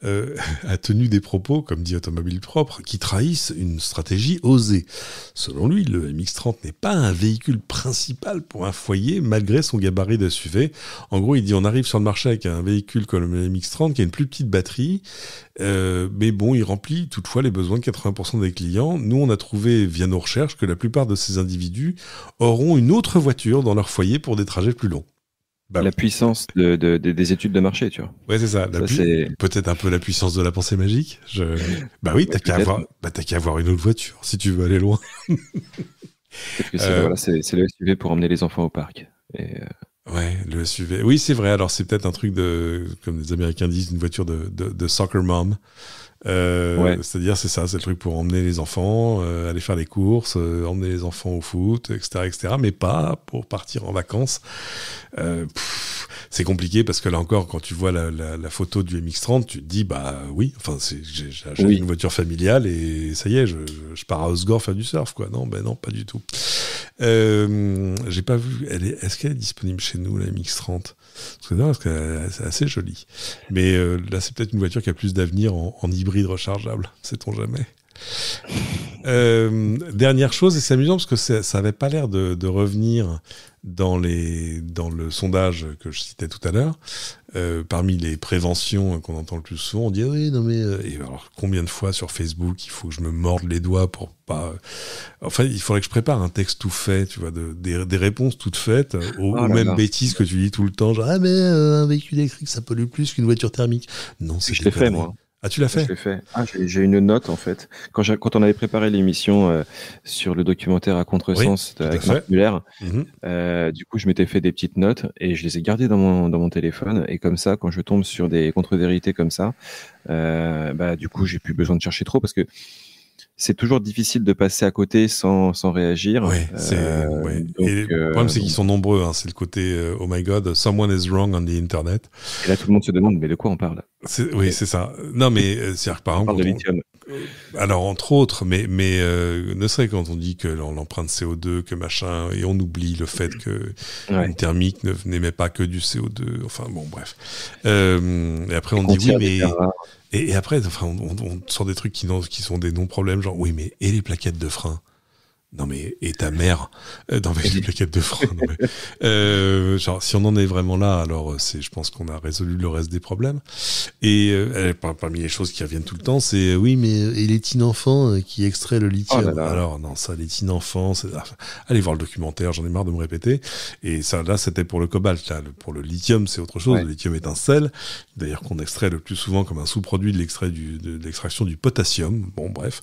a tenu des propos, comme dit Automobile Propre, qui trahissent une une stratégie osée. Selon lui, le MX-30 n'est pas un véhicule principal pour un foyer malgré son gabarit de SUV. En gros, il dit on arrive sur le marché avec un véhicule comme le MX-30 qui a une plus petite batterie, mais bon, il remplit toutefois les besoins de 80% des clients. Nous, on a trouvé via nos recherches que la plupart de ces individus auront une autre voiture dans leur foyer pour des trajets plus longs. La puissance des études de marché, tu vois. Ouais, c'est ça. Peut-être un peu la puissance de la pensée magique. Bah oui, t'as qu'à avoir une autre voiture si tu veux aller loin. Peut-être que c'est le SUV pour emmener les enfants au parc. Ouais, le SUV. Oui, c'est vrai. Alors, c'est peut-être un truc comme les Américains disent, une voiture de soccer mom. C'est-à-dire, c'est ça, c'est le truc pour emmener les enfants, aller faire les courses, emmener les enfants au foot, etc., mais pas pour partir en vacances. C'est compliqué parce que là encore, quand tu vois la photo du MX-30, tu te dis, bah oui, enfin, j'ai acheté une voiture familiale et ça y est, je pars à Osgore faire du surf, quoi. Non, non, pas du tout. J'ai pas vu, est-ce qu'elle est disponible chez nous, la MX-30? Parce que c'est assez joli. Mais là, c'est peut-être une voiture qui a plus d'avenir en hybride rechargeable, sait-on jamais. Dernière chose, et c'est amusant parce que ça avait pas l'air de revenir dans le sondage que je citais tout à l'heure. Parmi les préventions qu'on entend le plus souvent, on dit oui, non mais et alors combien de fois sur Facebook il faut que je me morde les doigts pour pas. Enfin, il faudrait que je prépare un texte tout fait, tu vois, des réponses toutes faites aux mêmes bêtises que tu dis tout le temps, genre un véhicule électrique ça pollue plus qu'une voiture thermique. Non, c'est je l'ai fait moi. Ah, tu l'as fait? Je l'ai fait. J'ai une note, en fait. Quand on avait préparé l'émission sur le documentaire à contresens avec Marc Muller, du coup, je m'étais fait des petites notes et je les ai gardées dans mon téléphone. Et comme ça, quand je tombe sur des contre-vérités comme ça, du coup, j'ai plus besoin de chercher trop parce que c'est toujours difficile de passer à côté sans réagir. Ouais, et le problème, c'est qu'ils sont nombreux. Hein. C'est le côté oh my god, someone is wrong on the internet. Et là, tout le monde se demande, mais de quoi on parle? Oui, c'est ça. Non, mais c'est-à-dire que par exemple, on parle de lithium. Alors entre autres, mais ne serait quand on dit que l'empreinte CO2, que machin, et on oublie le fait que une thermique n'émet pas que du CO2. Enfin bon, bref. Et après on dit oui, mais et après, enfin, on sort des trucs qui sont des non-problèmes, genre oui, mais et les plaquettes de frein? Non mais et ta mère dans les plaquettes de frein. Non mais, genre si on en est vraiment là, alors je pense qu'on a résolu le reste des problèmes. Et parmi les choses qui reviennent tout le temps, c'est oui mais et les teen enfants qui extraient le lithium. Oh là là. Alors non, ça les teen enfants, allez voir le documentaire, j'en ai marre de me répéter. Et ça là c'était pour le cobalt, là pour le lithium c'est autre chose. Le lithium est un sel, d'ailleurs qu'on extrait le plus souvent comme un sous-produit de l'extraction du potassium. Bon bref.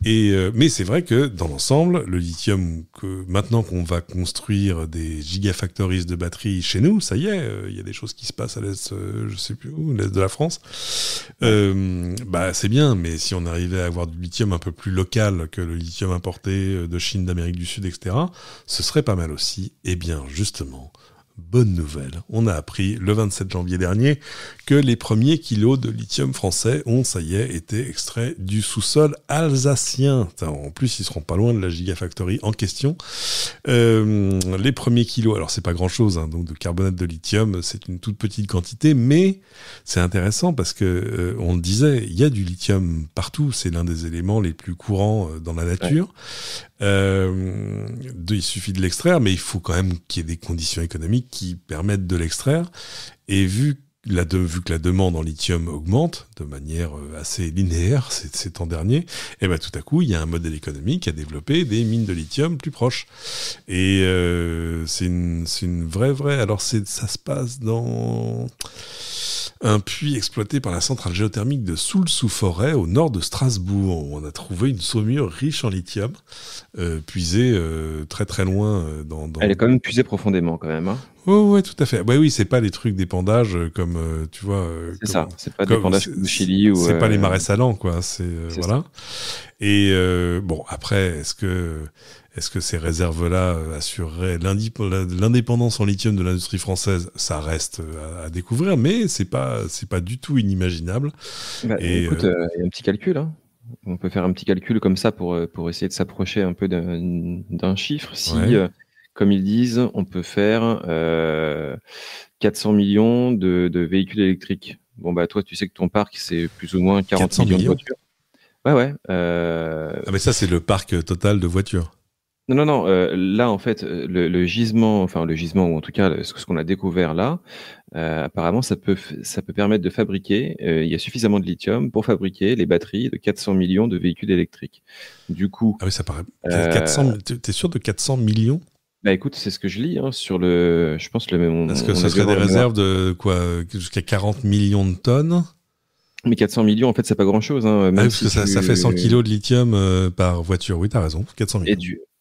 Mais c'est vrai que dans l'ensemble le lithium, maintenant qu'on va construire des gigafactories de batteries chez nous, ça y est, il y a des choses qui se passent à l'est, je sais plus où, l'est de la France. C'est bien, mais si on arrivait à avoir du lithium un peu plus local que le lithium importé de Chine, d'Amérique du Sud, etc., ce serait pas mal aussi. Eh bien, justement, bonne nouvelle, on a appris le 27 janvier dernier que les premiers kilos de lithium français ont, ça y est, été extraits du sous-sol alsacien. En plus, ils seront pas loin de la gigafactory en question. Les premiers kilos, alors c'est pas grand-chose, hein, donc de carbonate de lithium, c'est une toute petite quantité, mais c'est intéressant parce que on le disait, il y a du lithium partout, c'est l'un des éléments les plus courants dans la nature. Il suffit de l'extraire, mais il faut quand même qu'il y ait des conditions économiques qui permettent de l'extraire. Et vu que la demande en lithium augmente de manière assez linéaire ces temps derniers, et ben tout à coup, il y a un modèle économique à développer des mines de lithium plus proches. Et c'est une vraie. Alors ça se passe dans un puits exploité par la centrale géothermique de Soul-sous-Forêt au nord de Strasbourg. On a trouvé une saumure riche en lithium, puisée très très loin dans... Elle est quand même puisée profondément quand même. Hein. Ouais, tout à fait. Oui, c'est pas les trucs d'épandage comme tu vois. C'est pas d'épandage du Chili ou. C'est pas les marais salants, quoi. C'est voilà. Ça. Et après, est-ce que ces réserves-là assureraient l'indépendance en lithium de l'industrie française? Ça reste à découvrir, mais c'est pas du tout inimaginable. Écoute, il y a un petit calcul. Hein. On peut faire un petit calcul comme ça pour essayer de s'approcher un peu d'un chiffre. Si, comme ils disent, on peut faire 400 millions de véhicules électriques. Bon, toi, tu sais que ton parc, c'est plus ou moins 40 millions de voitures. Ouais. Ah, mais ça, c'est le parc total de voitures. Non. Là, en fait, le gisement, ou en tout cas ce qu'on a découvert là, apparemment, ça peut permettre de fabriquer. Il y a suffisamment de lithium pour fabriquer les batteries de 400 millions de véhicules électriques. Du coup, Ah oui, ça paraît. 400. T'es sûr de 400 millions? bah écoute, c'est ce que je lis sur le. Je pense le. Est-ce que ce serait des réserves de quoi, jusqu'à 40 millions de tonnes? Mais 400 millions, en fait, c'est pas grand-chose. Même parce que ça fait 100 kilos de lithium par voiture. Oui, t'as raison. 400 millions.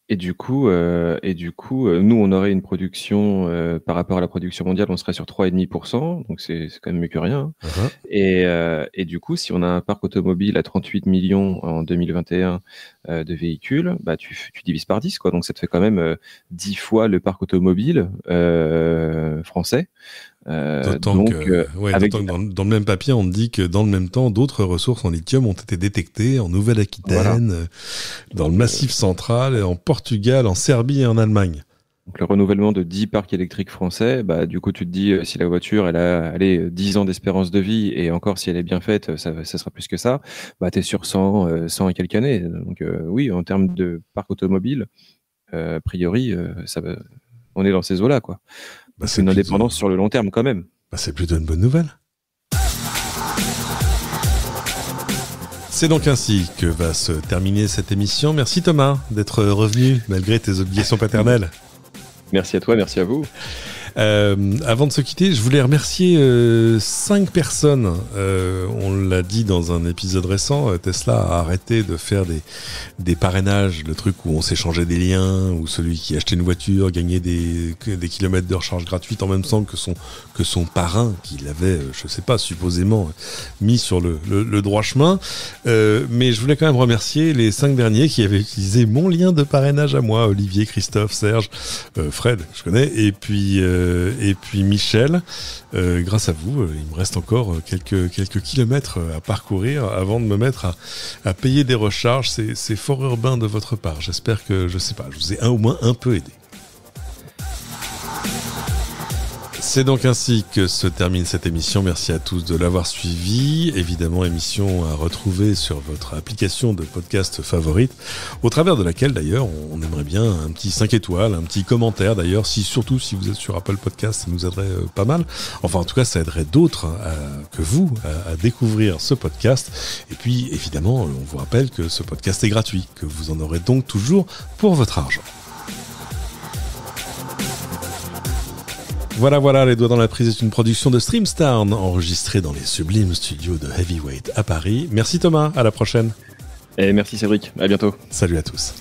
Et du coup, nous, on aurait une production par rapport à la production mondiale, on serait sur 3,5%, donc c'est quand même mieux que rien. Et du coup, si on a un parc automobile à 38 millions en 2021 de véhicules, bah tu divises par 10, quoi. Donc ça te fait quand même 10 fois le parc automobile français. D'autant que dans le même papier, on dit que dans le même temps, d'autres ressources en lithium ont été détectées en Nouvelle-Aquitaine, dans le Massif central, en Portugal, en Serbie et en Allemagne. Donc le renouvellement de 10 parcs électriques français, bah du coup tu te dis si la voiture elle a 10 ans d'espérance de vie et encore si elle est bien faite, ça sera plus que ça, bah t'es sur 100 et quelques années. Donc oui, en termes de parc automobile, a priori on est dans ces eaux-là, quoi. Bah, c'est une indépendance sur le long terme quand même. Bah, c'est plutôt une bonne nouvelle. C'est donc ainsi que va se terminer cette émission. Merci Thomas d'être revenu malgré tes obligations paternelles. Merci à toi, merci à vous. Avant de se quitter, je voulais remercier 5 personnes. On l'a dit dans un épisode récent, Tesla a arrêté de faire des parrainages, le truc où on s'échangeait des liens, où celui qui achetait une voiture gagnait des kilomètres de recharge gratuite en même temps que son parrain, qu'il avait, je sais pas, supposément mis sur le droit chemin. Mais je voulais quand même remercier les 5 derniers qui avaient utilisé mon lien de parrainage à moi, Olivier, Christophe, Serge, Fred, je connais, et puis Michel. Grâce à vous, il me reste encore quelques kilomètres à parcourir avant de me mettre à payer des recharges. C'est fort urbain de votre part. J'espère que, je sais pas, je vous ai au moins un peu aidé. C'est donc ainsi que se termine cette émission. Merci à tous de l'avoir suivi. Évidemment, émission à retrouver sur votre application de podcast favorite, au travers de laquelle d'ailleurs on aimerait bien un petit 5 étoiles, un petit commentaire d'ailleurs, surtout si vous êtes sur Apple Podcast, ça nous aiderait pas mal. Enfin, en tout cas, ça aiderait d'autres que vous à découvrir ce podcast. Et puis, évidemment, on vous rappelle que ce podcast est gratuit, que vous en aurez donc toujours pour votre argent. Voilà, Les Doigts dans la Prise est une production de Streamstown, enregistrée dans les sublimes studios de Heavyweight à Paris. Merci Thomas, à la prochaine. Et merci Cédric, à bientôt. Salut à tous.